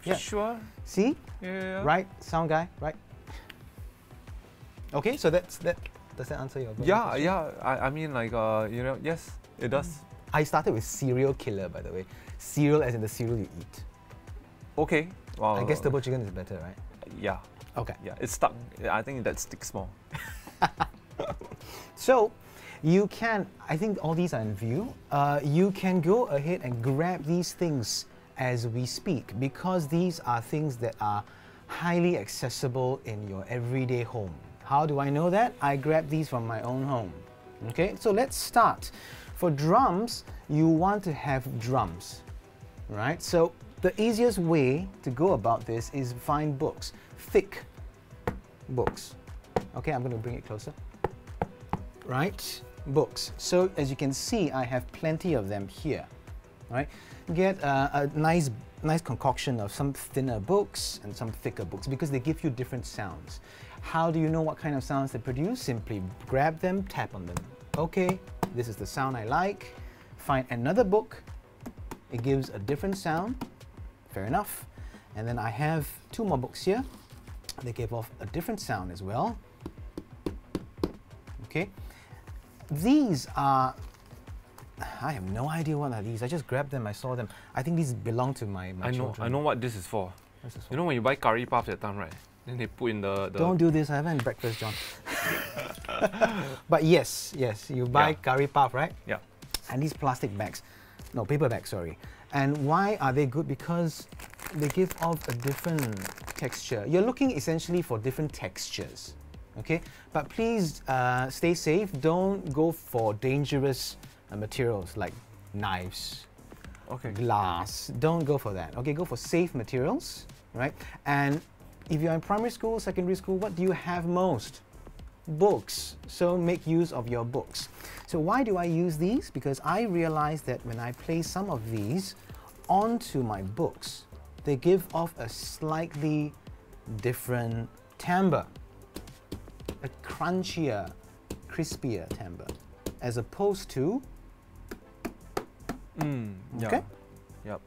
Yeah. Sure. See? Yeah. Right. Sound guy. Right. Okay. So that's that. Does that answer your question? Yeah. I mean, like, yes, it does. I started with serial killer, by the way. Cereal as in the cereal you eat. Okay. Well, I guess Turbo Chicken is better, right? Yeah. Okay. Yeah, it's stuck. I think that sticks more. So, you can, I think all these are in view, you can go ahead and grab these things as we speak because these are things that are highly accessible in your everyday home. How do I know that? I grab these from my own home. Okay, so let's start. For drums, you want to have drums, right? So the easiest way to go about this is find books, thick books. Okay, I'm going to bring it closer. Right, books. So as you can see, I have plenty of them here. Right, get a nice concoction of some thinner books and some thicker books because they give you different sounds. How do you know what kind of sounds they produce? Simply grab them, tap on them. Okay, this is the sound I like. Find another book. It gives a different sound. Fair enough. And then I have two more books here. They give off a different sound as well. Okay. These are, I have no idea what are these. I just grabbed them, I saw them. I think these belong to my children. I know what this is for. What's this for? You know when you buy curry puff that time, right? Then they put in the Don't do this, I haven't had breakfast, John. But yes, you buy curry puff, right? Yeah. And these plastic bags, no, paper bags, sorry. And why are they good? Because they give off a different texture. You're looking essentially for different textures. Okay, but please stay safe. Don't go for dangerous materials like knives, glass. Don't go for that. Okay, go for safe materials, right? And if you're in primary school, secondary school, what do you have most? Books. So make use of your books. So why do I use these? Because I realized that when I place some of these onto my books, they give off a slightly different timbre. A crunchier, crispier timbre, as opposed to. Okay. Yep.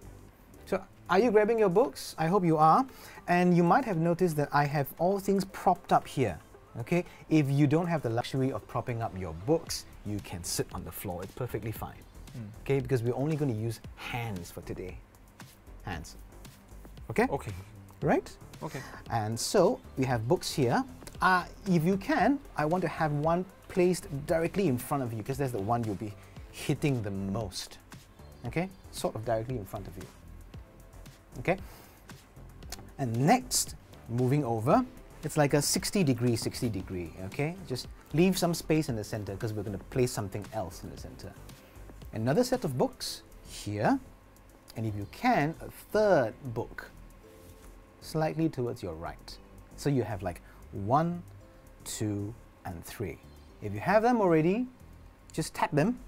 So, are you grabbing your books? I hope you are, and you might have noticed that I have all things propped up here. Okay. If you don't have the luxury of propping up your books, you can sit on the floor. It's perfectly fine. Okay, because we're only going to use hands for today. Hands. Okay. Okay. Right. Okay. And so we have books here. If you can, I want to have one placed directly in front of you because that's the one you'll be hitting the most. Okay? Sort of directly in front of you. Okay? And next, moving over, it's like a 60 degree, okay? Just leave some space in the center because we're going to place something else in the center. Another set of books here, and if you can, a third book slightly towards your right. So you have like 1, 2, and 3. If you have them already, just tap them.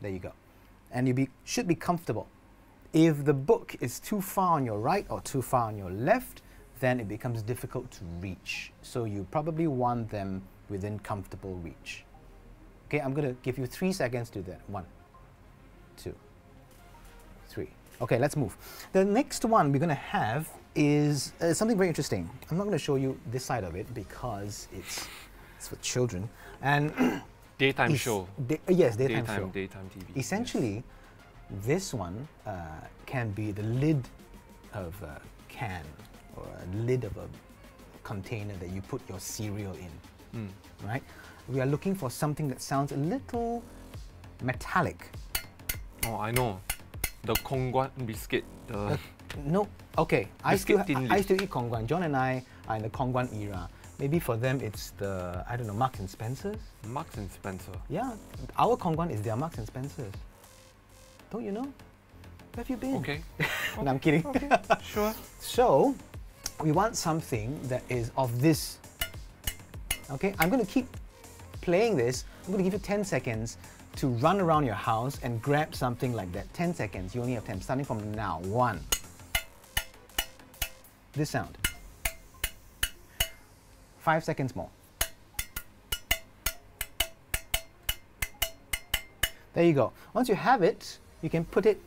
There you go. And you should be comfortable. If the book is too far on your right or too far on your left, then it becomes difficult to reach. So you probably want them within comfortable reach. Okay, I'm going to give you 3 seconds to do that. 1, 2, 3. Okay, let's move. The next one we're going to have is something very interesting. I'm not going to show you this side of it because it's for children. And daytime show. Yes, daytime show. Daytime TV. Essentially, this one can be the lid of a can or a lid of a container that you put your cereal in. Right? We are looking for something that sounds a little metallic. Oh, I know. The Kong Guan biscuit. No, okay. I still Biscuit tin I lid. still eat Kong Guan. John and I are in the Kongguan era. Maybe for them it's the, I don't know, Marks and Spencer's? Marks and Spencer. Yeah, our Kongguan is their Marks and Spencer's. Don't you know? Where have you been? Okay. No, I'm kidding. Okay. Sure. So, we want something that is of this. Okay, I'm going to keep playing this. I'm going to give you 10 seconds to run around your house and grab something like that. 10 seconds. You only have 10. Starting from now. 1. This sound. 5 seconds more. There you go. Once you have it, you can put it,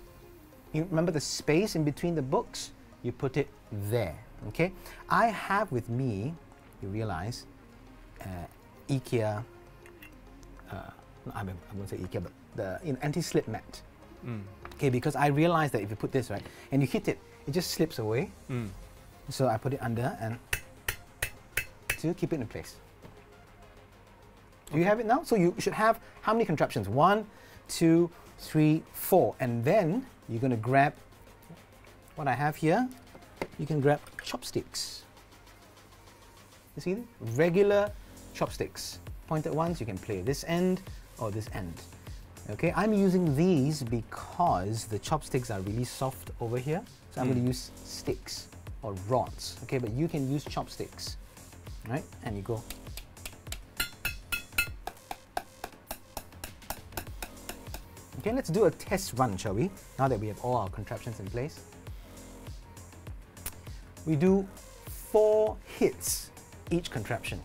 you remember the space in between the books? You put it there, okay? I have with me, you realize, IKEA, I won't say IKEA, but the anti-slip mat. Okay, because I realized that if you put this, right, and you hit it, it just slips away. So I put it under and to keep it in place. Do you have it now? So you should have how many contraptions? 1, 2, 3, 4. And then you're going to grab what I have here. You can grab chopsticks. You see? Regular chopsticks. Pointed ones, you can play this end or this end. Okay, I'm using these because the chopsticks are really soft over here. So I'm going to use sticks or rods. Okay, but you can use chopsticks. Right? And you go. Okay, let's do a test run, shall we? Now that we have all our contraptions in place. We do 4 hits each contraption.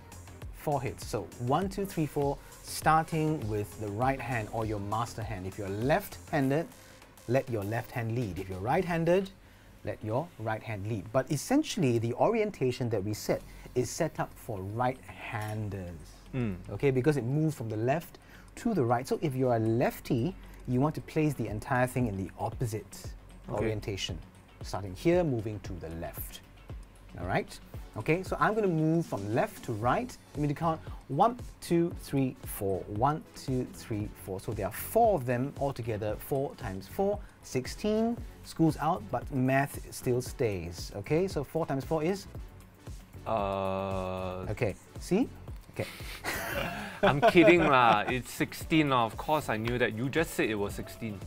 4 hits. So 1, 2, 3, 4, starting with the right hand or your master hand. If you're left-handed, let your left hand lead. If you're right-handed, let your right hand lead. But essentially, the orientation that we set is set up for right-handers. Okay, because it moves from the left to the right. So if you're a lefty, you want to place the entire thing in the opposite orientation. Starting here, moving to the left. All right? Okay, so I'm going to move from left to right. Let me to count 1, 2, 3, 4. 1, 2, 3, 4. So there are 4 of them altogether. 4 times 4, 16. School's out, but math still stays. Okay, so 4 times 4 is? Okay, see? Okay. I'm kidding lah. It's 16. Of course, I knew that. You just said it was 16.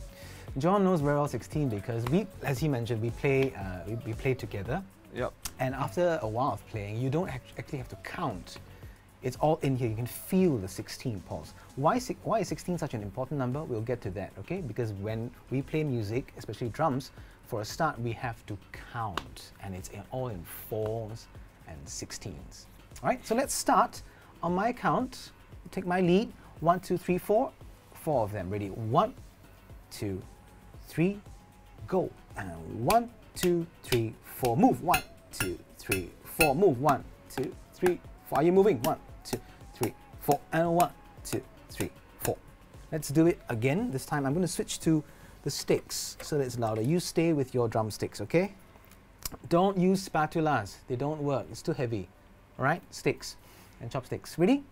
John knows very well 16 because we, as he mentioned, we play together. Yep. And after a while of playing, you don't actually have to count. It's all in here. You can feel the 16 pulse. Why is 16 such an important number? We'll get to that, okay? Because when we play music, especially drums, for a start, we have to count. And it's all in 4s and 16s. All right, so let's start. On my count, take my lead. 1, 2, 3, 4. 4 of them. Ready? 1, 2, 3, go. And 1, 2, 3, 4. Move. 1, 2, 3, 4. Move. 1, 2, 3, 4. Are you moving? 1, 2, 3, 4. And 1, 2, 3, 4. Let's do it again. This time I'm going to switch to the sticks so that it's louder. You stay with your drumsticks, okay? Don't use spatulas. They don't work. It's too heavy. All right? Sticks and chopsticks. Ready?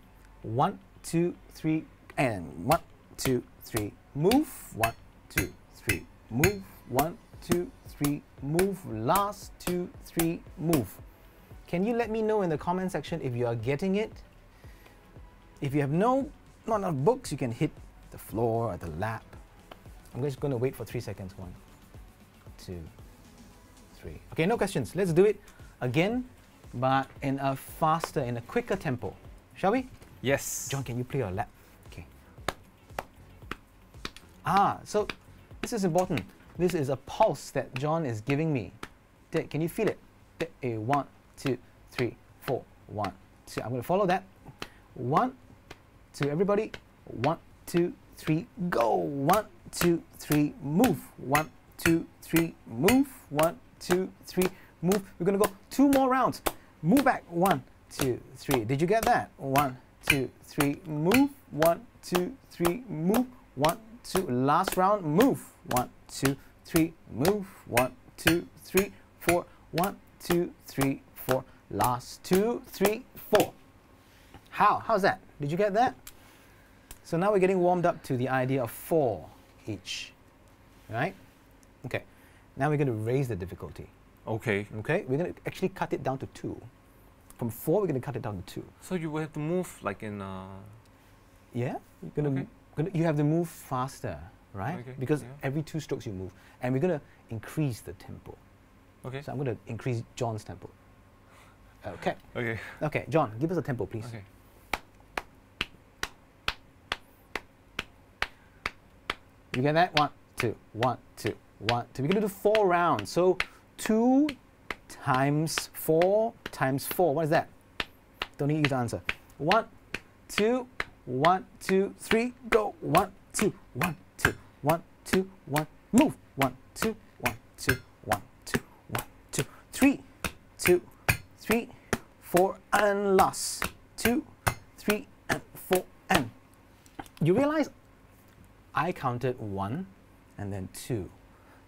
1, 2, 3, and 1, 2, 3. Move. 1, 2, 3. Move. 1, 2, 3. Move. Last 2, 3. Move. Can you let me know in the comment section if you are getting it? If you have not enough books, you can hit the floor or the lap. I'm just going to wait for 3 seconds. 1, 2, 3. Okay, no questions. Let's do it again, but in a faster, in a quicker tempo. Shall we? Yes. John, can you play your lap? Okay. So this is important. This is a pulse that John is giving me. Can you feel it? 1, 2, 3, 4. 1, 2. I'm going to follow that. 1, 2. Everybody. 1, 2, 3. Go. 1, 2, 3. Move. 1, 2, 3. Move. 1, 2, 3. Move. We're going to go 2 more rounds. Move back. 1, 2, 3. Did you get that? 1, 2, 3. Move. 1, 2, 3. Move. 1, 2. Last round. Move. 1, 2, 3. Move. 1, 2, 3, 4. 1, 2, 3, 4. Last 2, 3, 4. How's that? Did you get that? So now we're getting warmed up to the idea of 4 each. Right? Okay. Now we're going to raise the difficulty. Okay. Okay? We're going to actually cut it down to 2. From 4, we're going to cut it down to 2. So you will have to move like in. Yeah, you have to move faster, right? Okay, Because yeah. every 2 strokes you move, and we're going to increase the tempo. Okay. So I'm going to increase John's tempo. Okay. Okay. Okay, John, give us a tempo, please. Okay. You get that? 1, 2, 1, 2, 1, 2. We're going to do 4 rounds. So 2 times 4 times 4. What is that? Don't need you to answer. 1, 2, 1, 2, 3, go. 1, 2, 1, 2, 1, 2, 1, move. 1, 2, 1, 2, 1, 2, 1, 2, 3, 2, 3, 4, and last. 2, 3, and 4, and. You realize I counted 1, and then 2,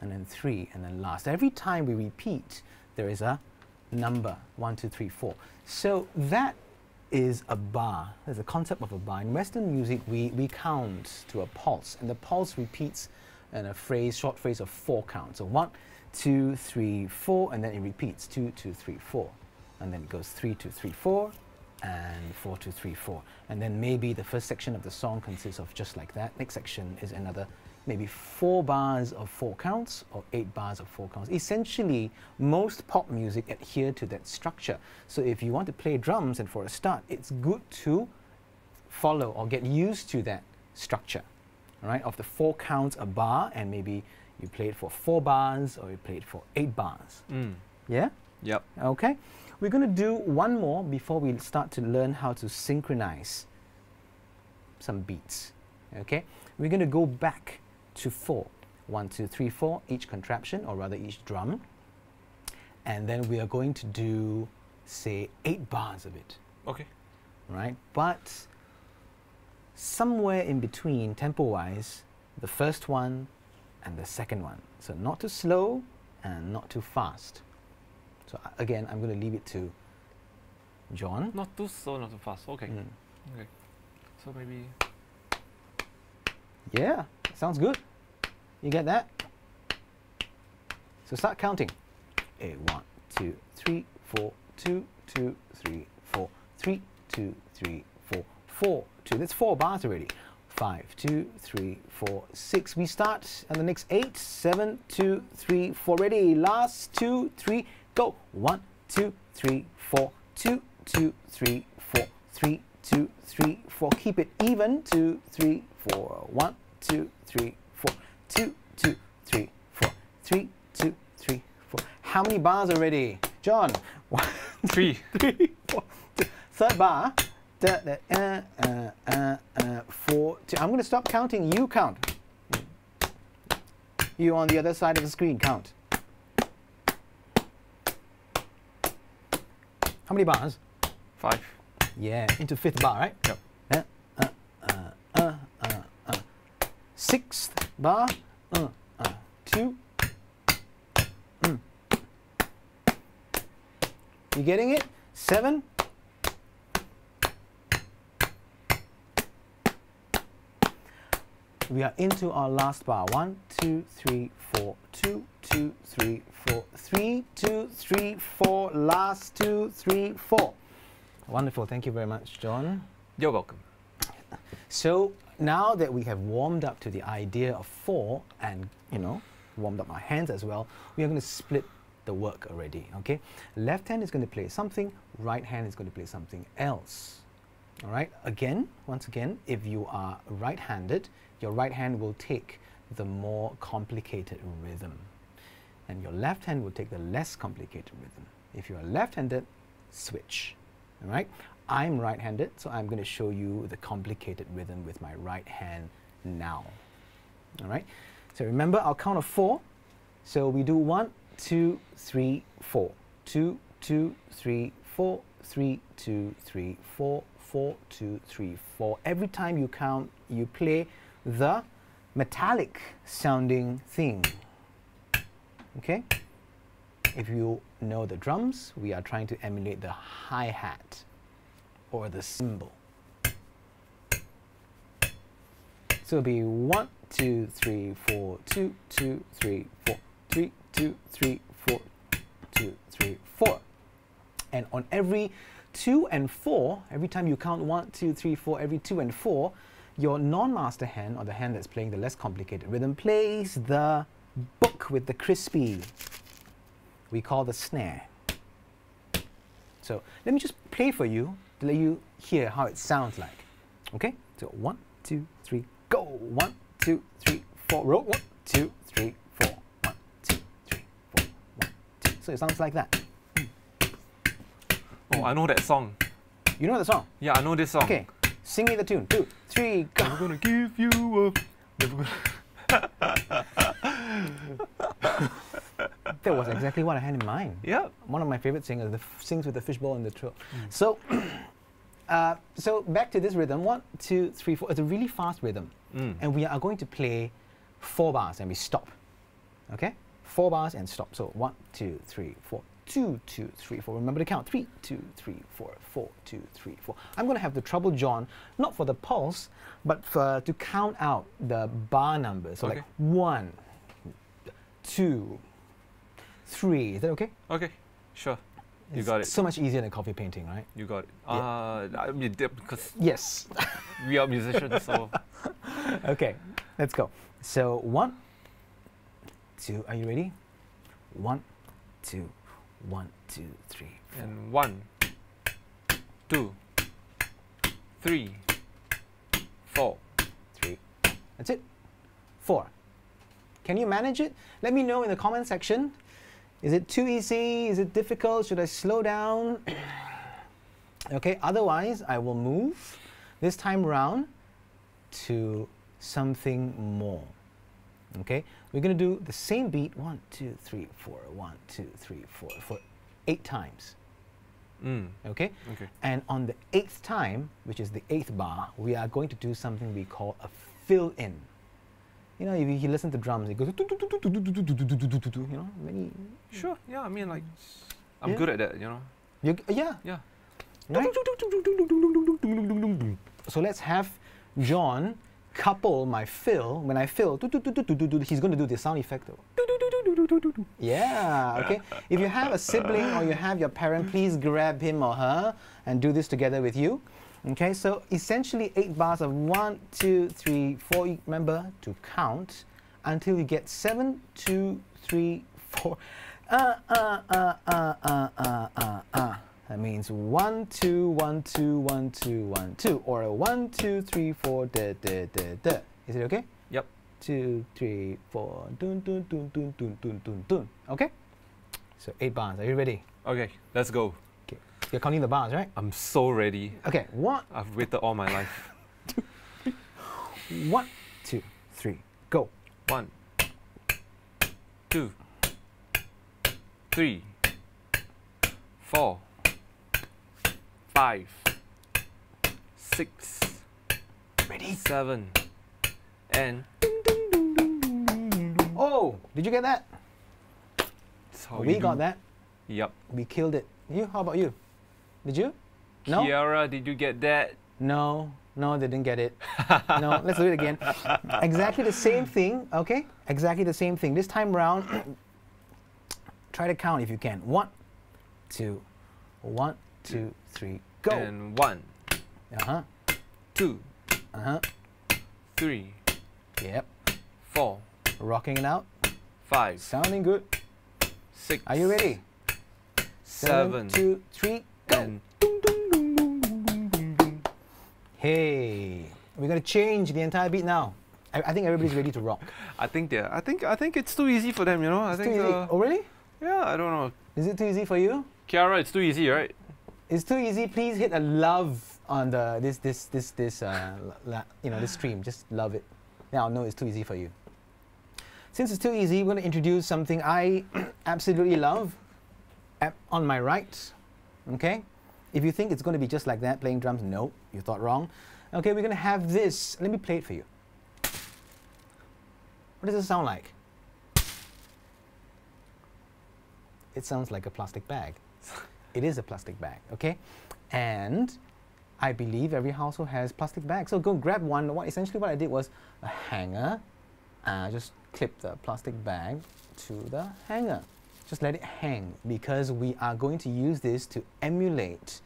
and then 3, and then last. Every time we repeat, there is a number, 1, 2, 3, 4. So that is a bar. There's a concept of a bar. In Western music, we count to a pulse, and the pulse repeats in a phrase, short phrase of 4 counts. So 1, 2, 3, 4, and then it repeats 2, 2, 3, 4, and then it goes 3, 2, 3, 4, and 4, 2, 3, 4, and then maybe the first section of the song consists of just like that. Next section is another maybe 4 bars of 4 counts or 8 bars of 4 counts. Essentially, most pop music adhere to that structure. So if you want to play drums, and for a start, it's good to follow or get used to that structure, all right, of the 4 counts a bar, and maybe you play it for 4 bars or you play it for 8 bars. Yeah? Yep. Okay. We're going to do one more before we start to learn how to synchronize some beats. Okay? We're going to go back to 4. 1, 2, 3, 4, each contraption, or rather each drum. And then we are going to do, say, 8 bars of it. Okay. Right? But somewhere in between, tempo-wise, the first one and the second one. So not too slow and not too fast. So again, I'm going to leave it to John. Not too slow, not too fast. Okay. Okay. So maybe. Yeah, sounds good. You get that? So start counting. 1, 2, 3, 4, 2, 2, 3, 4, 3, 2, 3, 4, 4, 2. That's 4 bars already. 5, 2, 3, 4, 6. We start and the next 8, 7, 2, 3, 4. Ready. Last 2, 3, go. 1, 2, 3, 4, 2, 2, 3, 4, 3, 2, 3, 4. Keep it even. 2, 3, 4. 1, 2, 3, 4. 2, 2, 3, 4. 3, 2, 3, 4. How many bars already? John? 1, 3. 3, 4. 2. Third bar. 4, 2. I'm going to stop counting. You count. You on the other side of the screen, count. How many bars? 5. Yeah, into 5th bar, right? Yep. 6th bar. 2. You getting it? 7. We are into our last bar. 1, 2, 3, 4. 2, 2, 3, 4. 3, 2, 3, 4. Last 2, 3, 4. Wonderful. Thank you very much, John. You're welcome. So now that we have warmed up to the idea of 4 and, warmed up our hands as well, we are going to split the work already, okay? Left hand is going to play something, right hand is going to play something else. All right? Once again, if you are right-handed, your right hand will take the more complicated rhythm, and your left hand will take the less complicated rhythm. If you are left-handed, switch. All right? I'm right-handed, so I'm going to show you the complicated rhythm with my right hand now. All right? So remember, I'll count of 4. So we do 1, 2, 3, 4. 2, 2, 3, 4. 3, 2, 3, 4. 4, 2, 3, 4. Every time you count, you play the metallic sounding thing. Okay? If you know the drums, we are trying to emulate the hi-hat or the cymbal. So it'll be 1, 2, 3, 4, 2, 2, 3, 4, 3, 2, 3, 4, 2, 3, 4. And on every 2 and 4, every time you count 1, 2, 3, 4, every 2 and 4, your non-master hand, or the hand that's playing the less complicated rhythm, plays the book with the crispy. We call the snare. So let me just play for you to let you hear how it sounds like. Okay? So 1, 2, 3, go. 1, 2, 3, 4, roll. 1, 2, 3, 4. 1, 2, 3, 4. 1, 2. So it sounds like that. Oh, I know that song. You know the song? Yeah, I know this song. Okay. Sing me the tune. 2, 3, go. Never gonna give you up. Never gonna. That was exactly what I had in mind. Yeah. One of my favorite singers, sings with the fishbowl in the throat. So, so back to this rhythm. 1, 2, 3, 4. It's a really fast rhythm, and we are going to play 4 bars and we stop. Okay, 4 bars and stop. So 1, 2, 3, 4. 2, 2, 3, 4. Remember to count. 3, 2, 3, 4. 4, 2, 3, 4. I'm going to have the treble John, not for the pulse, but to count out the bar numbers. So Okay. like 1, 2, 3. Is that okay? Okay, sure. You It's got it. so much easier than coffee painting, right? You got it. Yeah. I mean, because Yes. we are musicians, so Okay, let's go. So 1, 2. Are you ready? 1, 2. 1, 2, 3, 4. and 1, 2, 3, 4. 3. That's it. 4. Can you manage it? Let me know in the comment section. Is it too easy? Is it difficult? Should I slow down? Okay, otherwise I will move this time around to something more. Okay, we're going to do the same beat 1, 2, 3, 4, 1, 2, 3, 4 for 8 times. Okay? Okay. And on the 8th time, which is the 8th bar, we are going to do something we call a fill in. You know, if you listen to drums, it goes, you know, many. Sure. Yeah. I mean, like, I'm Yeah. good at that. You know. Yeah. Yeah. Right? So let's have John couple my fill. When I fill, he's going to do the sound effect though. Yeah, okay. If you have a sibling or you have your parent, please grab him or her and do this together with you. Okay, so essentially 8 bars of 1, 2, 3, 4. Remember to count until you get 7, 2, 3, 4. That means 1, 2, 1, 2, 1, 2, 1, 2, or a 1, 2, 3, 4, da, da, da, da. Is it okay? Yep. 2, 3, 4, dun, dun, dun, dun, dun, dun, dun, dun. Okay? So 8 bars. Are you ready? Okay. Let's go. Okay. You're counting the bars, right? I'm so ready. Okay. 1, I've waited all my life. 1, 2, 3, go. 1, 2, 3, 4, 5, 6, Ready? 7, and Oh, did you get that? that's how We you got do. that. Yep. We killed it. You? How about you? Did you? No? Kiara, did you get that? No, they didn't get it. No, let's do it again. Exactly the same thing, okay? Exactly the same thing. This time around, try to count if you can. 1, 2, 1, 2, 3, go. And 1, Uh-huh, 2, uh-huh. 3, Yep. 4, Rocking it out. 5, Sounding good. 6. Are you ready? 7, 2, 3, go. and Hey, we're gonna change the entire beat now. I think everybody's ready to rock. I think it's too easy for them, you know. I It's think too easy. Oh, really? yeah, I don't know. Is it too easy for you? Kiara, it's too easy, right? It's too easy. Please hit a love on the this stream. Just love it. Now, no, it's too easy for you. Since it's too easy, we're going to introduce something I absolutely love. On my right, okay? If you think it's going to be just like that, playing drums, no, you thought wrong. Okay, we're going to have this. Let me play it for you. What does it sound like? It sounds like a plastic bag. It is a plastic bag, okay? And I believe every household has plastic bags. So go grab one. Essentially what I did was a hanger. Just clip the plastic bag to the hanger. Just let it hang, because we are going to use this to emulate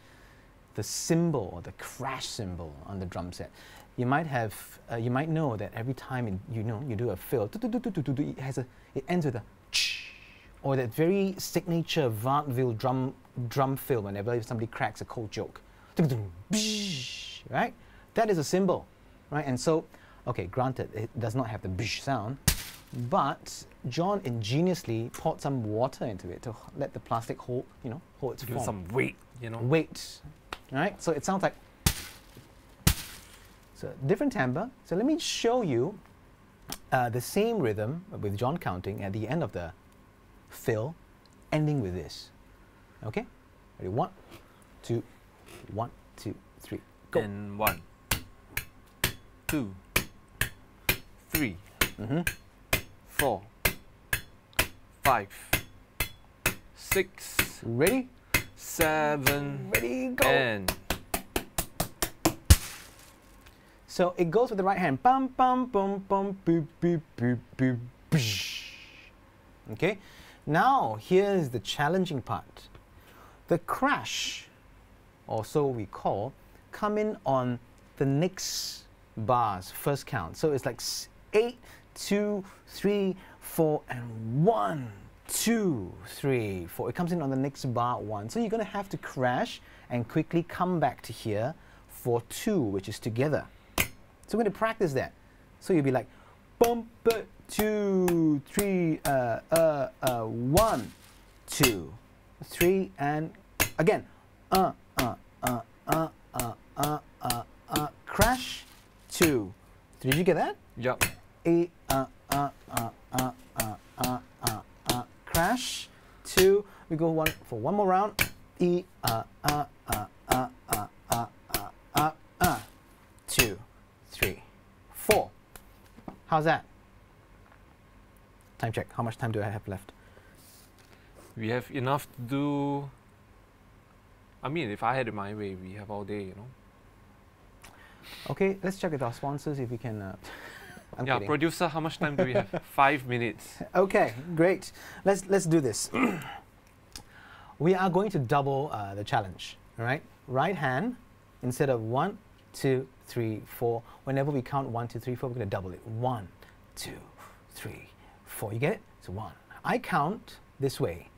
the symbol, or the crash symbol on the drum set. You might know that every time you do a fill, it ends with a ch, or that very signature vaudeville drum fill whenever somebody cracks a cold joke, right? That is a symbol, right? And so, okay, granted, it does not have the bish sound, but John ingeniously poured some water into it to let the plastic hold its Give form. some weight, Weight, right? So it sounds like. So different timbre. So let me show you the same rhythm with John counting at the end of the fill, ending with this. Okay, ready? 1, 2, 1, 2, 3, go. And 1, 2, 3, 4, 5, 6, Ready? 7, Ready, go. and So it goes with the right hand. Bum bum bum bum boop boop boop boop. Bsh. Okay. Now here's the challenging part. The crash, or so we call, come in on the next bar's first count. So it's like 8, 2, 3, 4, and 1, 2, 3, 4. It comes in on the next bar 1. So you're going to have to crash and quickly come back to here for 2, which is together. So we're going to practice that. So you'll be like, bump, 2, 3, 1, 2, 3, and again, crash, 2. Did you get that? Yup. Crash, 2. We go for one more round. 2, 3, 4. How's that? Time check. How much time do I have left? We have enough to do. I mean, if I had it my way, we have all day, Okay, let's check with our sponsors if we can. I'm Yeah, kidding. producer, how much time do we have? 5 minutes. Okay, great. Let's do this. We are going to double the challenge. All right, right hand, instead of 1, 2, 3, 4. Whenever we count 1, 2, 3, 4, we're going to double it. 1, 2, 3, 4. You get it? So 1. I count this way.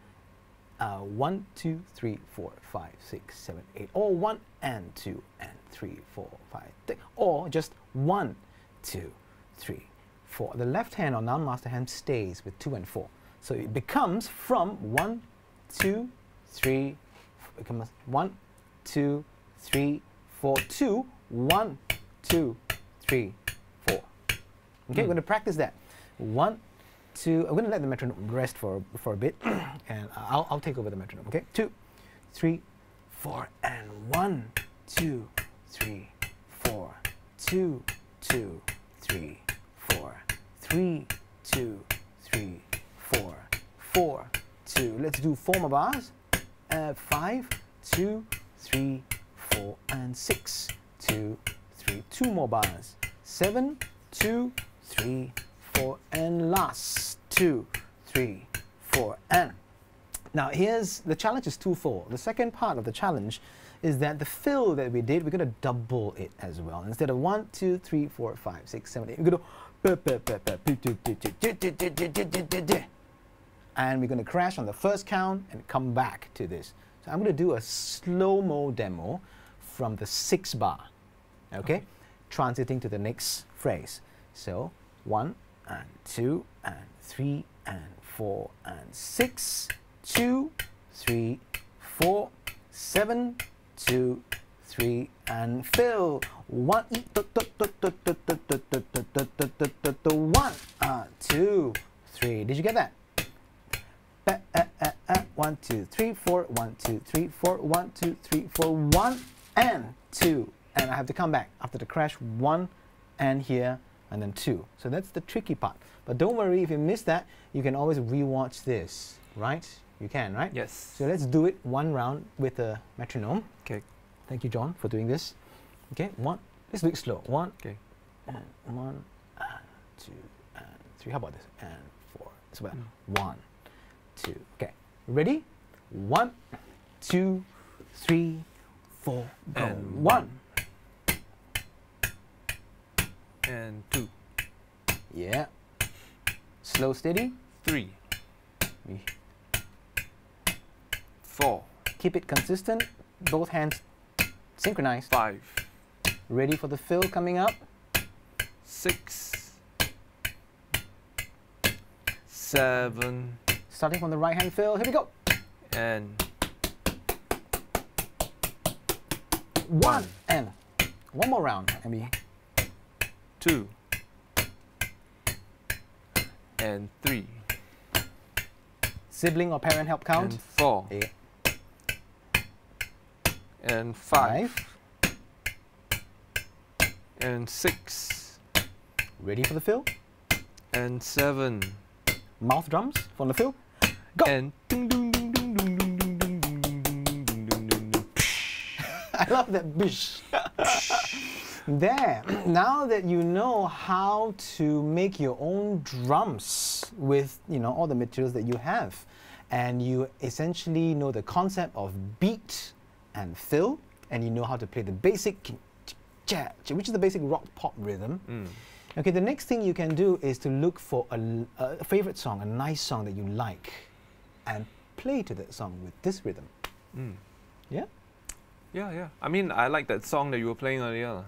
1, 2, 3, 4, 5, 6, 7, 8. Or 1 and 2 and 3, 4, 5, 6. Or just 1, 2, 3, 4. The left hand or non-master hand stays with 2 and 4. So it becomes from 1, 2, 3, it becomes 1, 2, 3, 4, 2, 1, 2, 3, 4. Okay, we're going to practice that. 1, 2. I'm going to let the metronome rest for a bit, and I'll take over the metronome. Okay, 2, 3, 4, and 1, 2, 3, 4, 2, 2, 3, 4, 3, 2, 3, 4, 4, 2. Let's do 4 more bars. 5, 2, 3, 4, and 6, 2, 3. 2 more bars. 7, 2, 3, 4, and last 2, 3, 4, and now here's the challenge is twofold. The second part of the challenge is that the fill that we did, we're going to double it as well. Instead of 1, 2, 3, 4, 5, 6, 7, 8, we're going to and we're going to crash on the first count and come back to this. So I'm going to do a slow-mo demo from the 6 bar, okay? Transiting to the next phrase. So 1 and 2 and 3 and 4 and 6, 2, 3, 4, 7, 2, 3, and fill. 1, 2, 3. Did you get that? 1, 2, 3, 4. 1, 2, 3, 4. 1, 2, 3, 4. 1 and 2. And I have to come back after the crash. 1 and here and then 2. So that's the tricky part. But don't worry, if you miss that, you can always rewatch this, right? You can, right? Yes. So let's do it one round with the metronome. Okay. Thank you, John, for doing this. Okay, 1. Let's do it slow. 1 Okay. and 1 and 2 and 3. How about this? And 4. So 1, 2. Okay, ready? 1, 2, 3, 4, go. And 1. And 2, Yeah. Slow, steady. 3, We 4, keep it consistent. Both hands synchronized. 5, Ready for the fill coming up. 6, 7, Starting from the right hand fill. Here we go. and 1 and one more round. And we 2, and 3, sibling or parent help count. and 4, Yeah. and 5, and 6, Ready for the fill. and 7, Mouth drums from the fill. Go. and ding ding ding ding ding ding ding ding ding ding ding ding ding ding ding. I love that bish. There. Now that you know how to make your own drums with, all the materials that you have, and you essentially know the concept of beat and fill, and you know how to play the basic, which is the basic rock pop rhythm. Okay, the next thing you can do is to look for a favorite song, a nice song that you like, and play to that song with this rhythm. Yeah? Yeah. I mean, I like that song that you were playing earlier.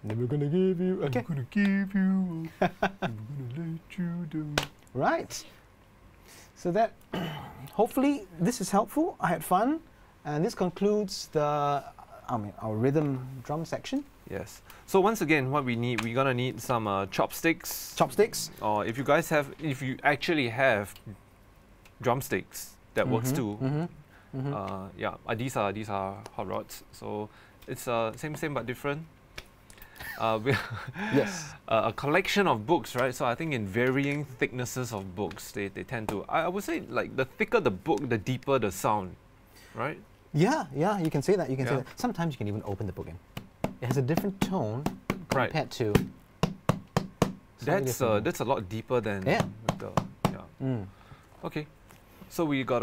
Never gonna give you. Okay. I'm gonna give you. I'm gonna let you down. Right. So that, hopefully, this is helpful. I had fun, and this concludes our rhythm drum section. Yes. So once again, what we need, we're gonna need some chopsticks. Chopsticks. Or if you actually have drumsticks, that works too. Yeah. These are hot rods. So it's same but different. Yes. A collection of books, right? So I think in varying thicknesses of books, they tend to. I would say like the thicker the book, the deeper the sound, right? Yeah, you can say that. You can say Yeah. that. Sometimes you can even open the book in. It has a different tone Right. compared to. That's a lot deeper than the Okay, so we got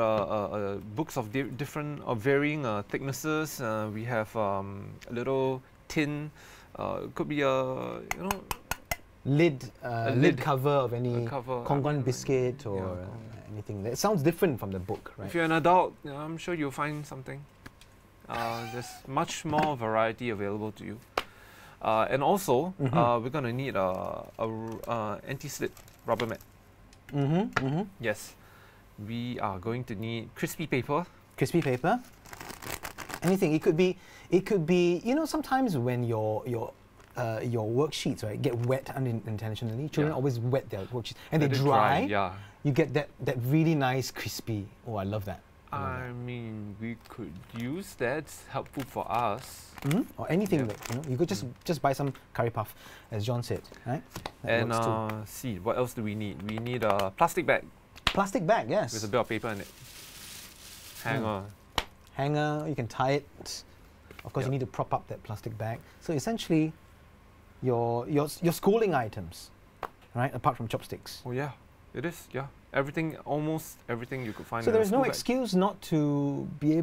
books of different or varying thicknesses. We have a little tin. Could be a lid lid cover of any cover, Kongguan biscuit or anything. It sounds different from the book, right? If you're an adult, I'm sure you'll find something. There's much more variety available to you. And also, we're gonna need a anti-slip rubber mat. Yes, we are going to need crispy paper. Crispy paper. Anything. It could be. Sometimes when your worksheets, right, get wet unintentionally. Children always wet their worksheets and they Let it dry. Yeah. You get that really nice crispy. Oh, I love that. I mean, we could use that. It's helpful for us. Or anything that you could just buy some curry puff, as John said, right? That And works too. see, what else do we need? We need a plastic bag Plastic bag, yes. with a bit of paper in it. Hanger. Hanger, you can tie it. Of course, you need to prop up that plastic bag. So essentially, your schooling items, right? Apart from chopsticks. Oh yeah, it is. Yeah, almost everything you could find. So in there a is no school bag. excuse not to be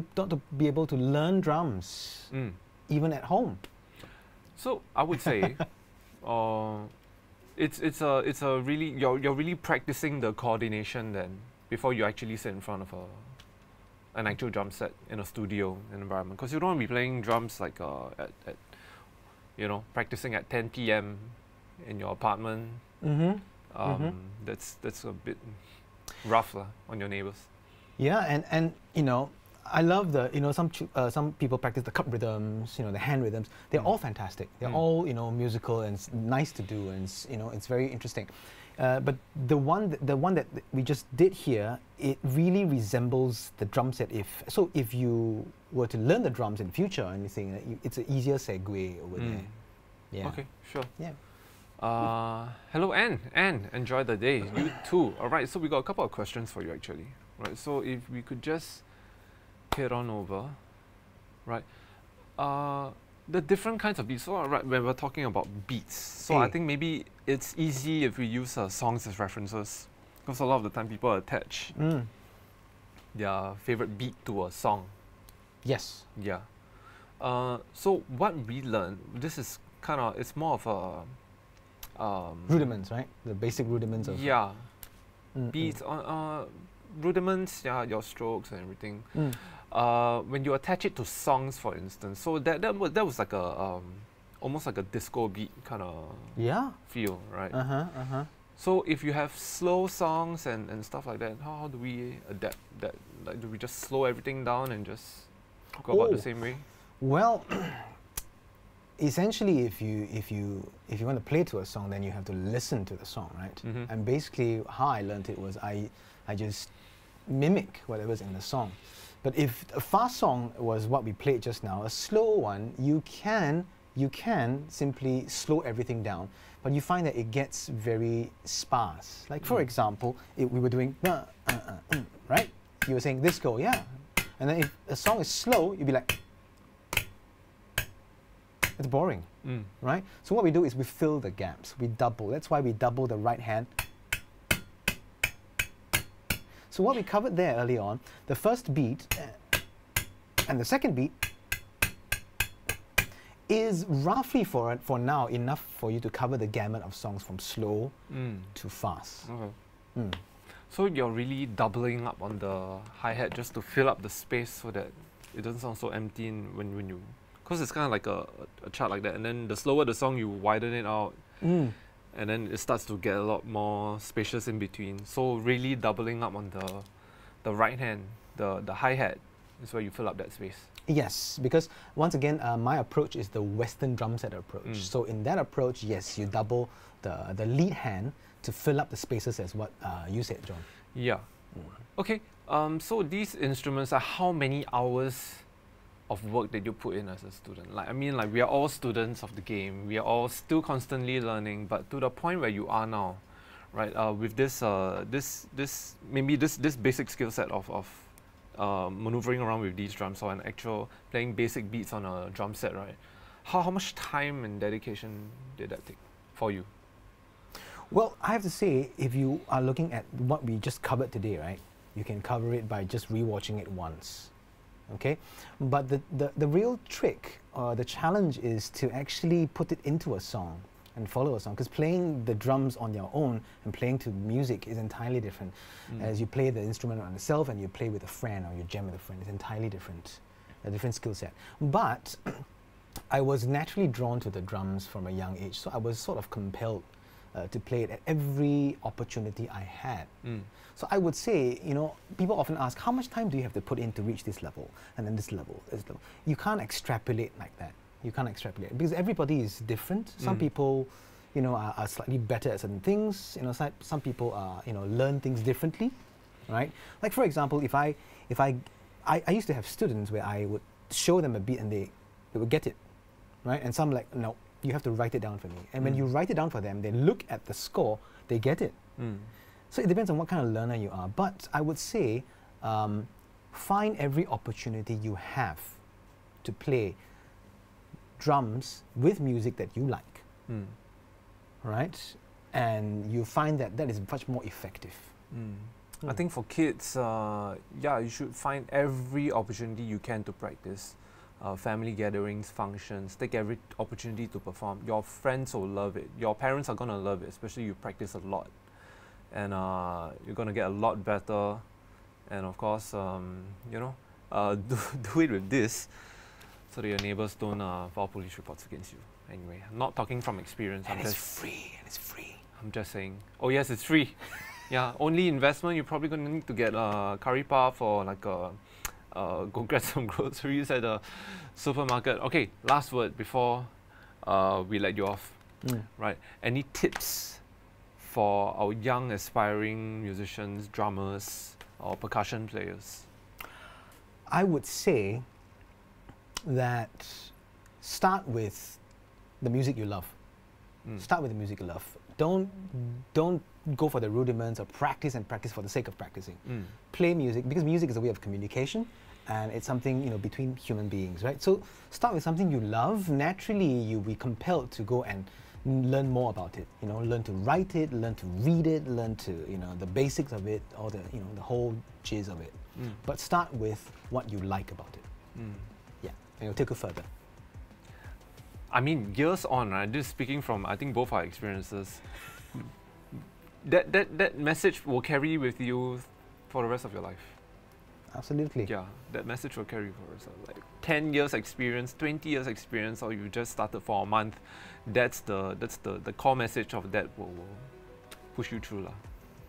able to learn drums, even at home. So I would say, it's a really you're really practicing the coordination then before you actually sit in front of an actual drum set in a studio environment, because you don't want to be playing drums like at practicing at 10 p.m. in your apartment. That's a bit rough on your neighbors. Yeah, and I love some people practice the cup rhythms, the hand rhythms. They're all fantastic. They're all musical and it's nice to do, and it's very interesting. But the one that we just did here, it really resembles the drum set. If you were to learn the drums in future or anything, it's an easier segue over there. Yeah. Okay, sure. Yeah. Hello, Anne. Anne, enjoy the day. You too. All right, so we got a couple of questions for you actually. Right, so if we could just head on over, right? The different kinds of beats. So, right, when we're talking about beats, so I think maybe it's easy if we use songs as references, because a lot of the time people attach their favorite beat to a song. Yes. Yeah. So what we learned, this is kind of, it's more of a Rudiments, right? The basic rudiments of yeah, Mm, beats on rudiments, yeah, your strokes and everything. When you attach it to songs, for instance, so that was like a almost like a disco beat kind of Yeah. feel, right? Uh-huh. So if you have slow songs and stuff like that, how do we adapt that? Like, do we just slow everything down and just go about the Oh. same way? Well, essentially, if you want to play to a song, then you have to listen to the song, right? Mhm. And basically, how I learned it was I just mimic whatever's in the song. But if a fast song was what we played just now, a slow one, you can simply slow everything down, but you find that it gets very sparse. Like for example, if we were doing right, you were saying this go, yeah, and then if a song is slow, you'd be like, it's boring, right? So what we do is we fill the gaps, we double. That's why we double the right hand. So what we covered there early on, the first beat and the second beat is roughly for now enough for you to cover the gamut of songs from slow to fast. Okay. So you're really doubling up on the hi-hat just to fill up the space so that it doesn't sound so empty when you... Because it's kind of like a chart like that, and then the slower the song, you widen it out, and then it starts to get a lot more spacious in between. So really doubling up on the right hand, the hi-hat, is where you fill up that space. Yes, because once again, my approach is the Western drum set approach. So in that approach, yes, you double the lead hand to fill up the spaces as what you said, John. Yeah. Okay. So these instruments are how many hours of work that you put in as a student? Like, I mean, like, we are all students of the game. We are all still constantly learning, but to the point where you are now, right? With this this basic skill set of maneuvering around with these drums or an actual playing basic beats on a drum set, right? How much time and dedication did that take for you? Well, I have to say, if you are looking at what we just covered today, right, you can cover it by just rewatching it once. Okay, but the real trick, the challenge is to actually put it into a song and follow a song, because playing the drums on your own and playing to music is entirely different. As you play the instrument on itself and you play with a friend or you jam with a friend, it's entirely different, a different skill set. But I was naturally drawn to the drums from a young age, so I was sort of compelled to play it at every opportunity I had. So I would say, you know, people often ask, how much time do you have to put in to reach this level, and then this level, this level? You can't extrapolate like that. You can't extrapolate, because everybody is different. Some people, you know, are slightly better at certain things. You know, some people are, you know, learn things differently, right? Like for example, if I used to have students where I would show them a beat and they would get it, right? And some like, no, you have to write it down for me. And when you write it down for them, they look at the score, they get it. So it depends on what kind of learner you are. But I would say, find every opportunity you have to play drums with music that you like, right? And you find that that is much more effective. I think for kids, yeah, you should find every opportunity you can to practice. Family gatherings, functions, take every opportunity to perform. Your friends will love it. Your parents are going to love it, especially you practice a lot. And you're going to get a lot better. And of course, you know, do it with this so that your neighbors don't file police reports against you. Anyway, I'm not talking from experience. And it's free, and it's free. I'm just saying. Oh yes, it's free. Yeah, only investment, you're probably going to need to get a curry puff or like a go get some groceries at the supermarket. Okay, last word before we let you off. Right? Any tips for our young aspiring musicians, drummers, or percussion players? I would say that start with the music you love. Start with the music you love. Don't go for the rudiments or practice and practice for the sake of practicing. Play music, because music is a way of communication, and it's something, you know, between human beings, right? So start with something you love. Naturally, you'll be compelled to go and learn more about it. You know, learn to write it, learn to read it, learn to, you know, the basics of it, or the, you know, the whole gist of it. But start with what you like about it. Yeah, and it'll take you further. I mean, years on, right? Just speaking from, I think, both our experiences, that message will carry with you for the rest of your life. Absolutely. Yeah, that message will carry for us. Like 10 years experience, 20 years experience, or you just started for a month. That's the core message of that will push you through, lah.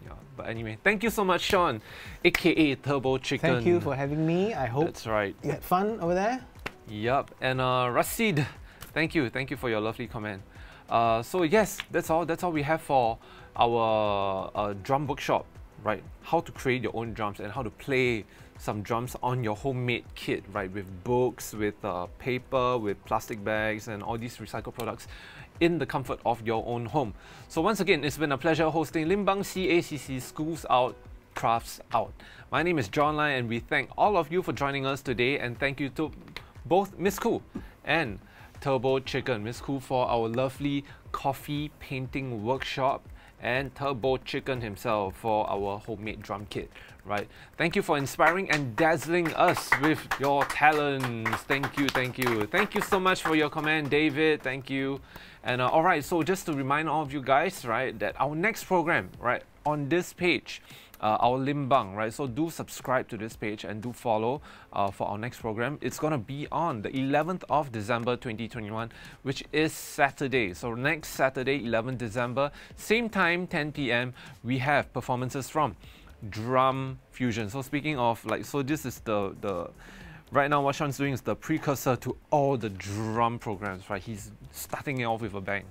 Yeah. But anyway, thank you so much, Sean, aka Turbo Chicken. Thank you for having me. I hope that's right. You had fun over there. Yup. And Rasid, thank you for your lovely comment. So yes, that's all we have for our drum workshop, right? How to create your own drums and how to play some drums on your homemade kit, right? With books, with paper, with plastic bags and all these recycled products in the comfort of your own home. So once again, it's been a pleasure hosting Limbang CACC Schools Out, Crafts Out. My name is John Lai and we thank all of you for joining us today, and thank you to both Miss Khoo and Turbo Chicken. Miss Khoo for our lovely coffee painting workshop, and Turbo Chicken himself for our homemade drum kit, right? Thank you for inspiring and dazzling us with your talents. Thank you. Thank you so much for your comment, David. Thank you. And all right, so just to remind all of you guys, right, that our next program, right, on this page, our Limbang, right? So do subscribe to this page and do follow for our next program. It's going to be on the 11th of December 2021, which is Saturday. So next Saturday, 11th December, same time, 10 p.m., we have performances from Drum Fusion. So speaking of, like, so this is the right now what Sean's doing is the precursor to all the drum programs, right? He's starting it off with a bang.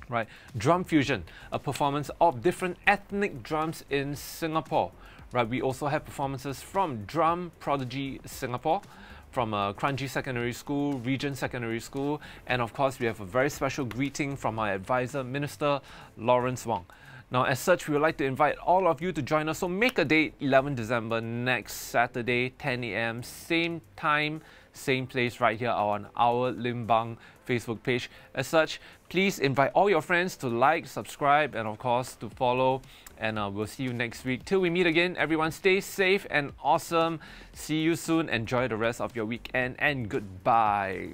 Right, Drum Fusion, a performance of different ethnic drums in Singapore. Right, we also have performances from Drum Prodigy Singapore, from Kranji Secondary School, Regent Secondary School, and of course we have a very special greeting from our advisor, Minister Lawrence Wong. Now, as such, we would like to invite all of you to join us. So make a date, 11 December, next Saturday, 10 a.m., same time, same place, right here on our Limbang Facebook page. As such, please invite all your friends to like, subscribe, and of course to follow. And we'll see you next week. Till we meet again, everyone stay safe and awesome. See you soon. Enjoy the rest of your weekend and goodbye.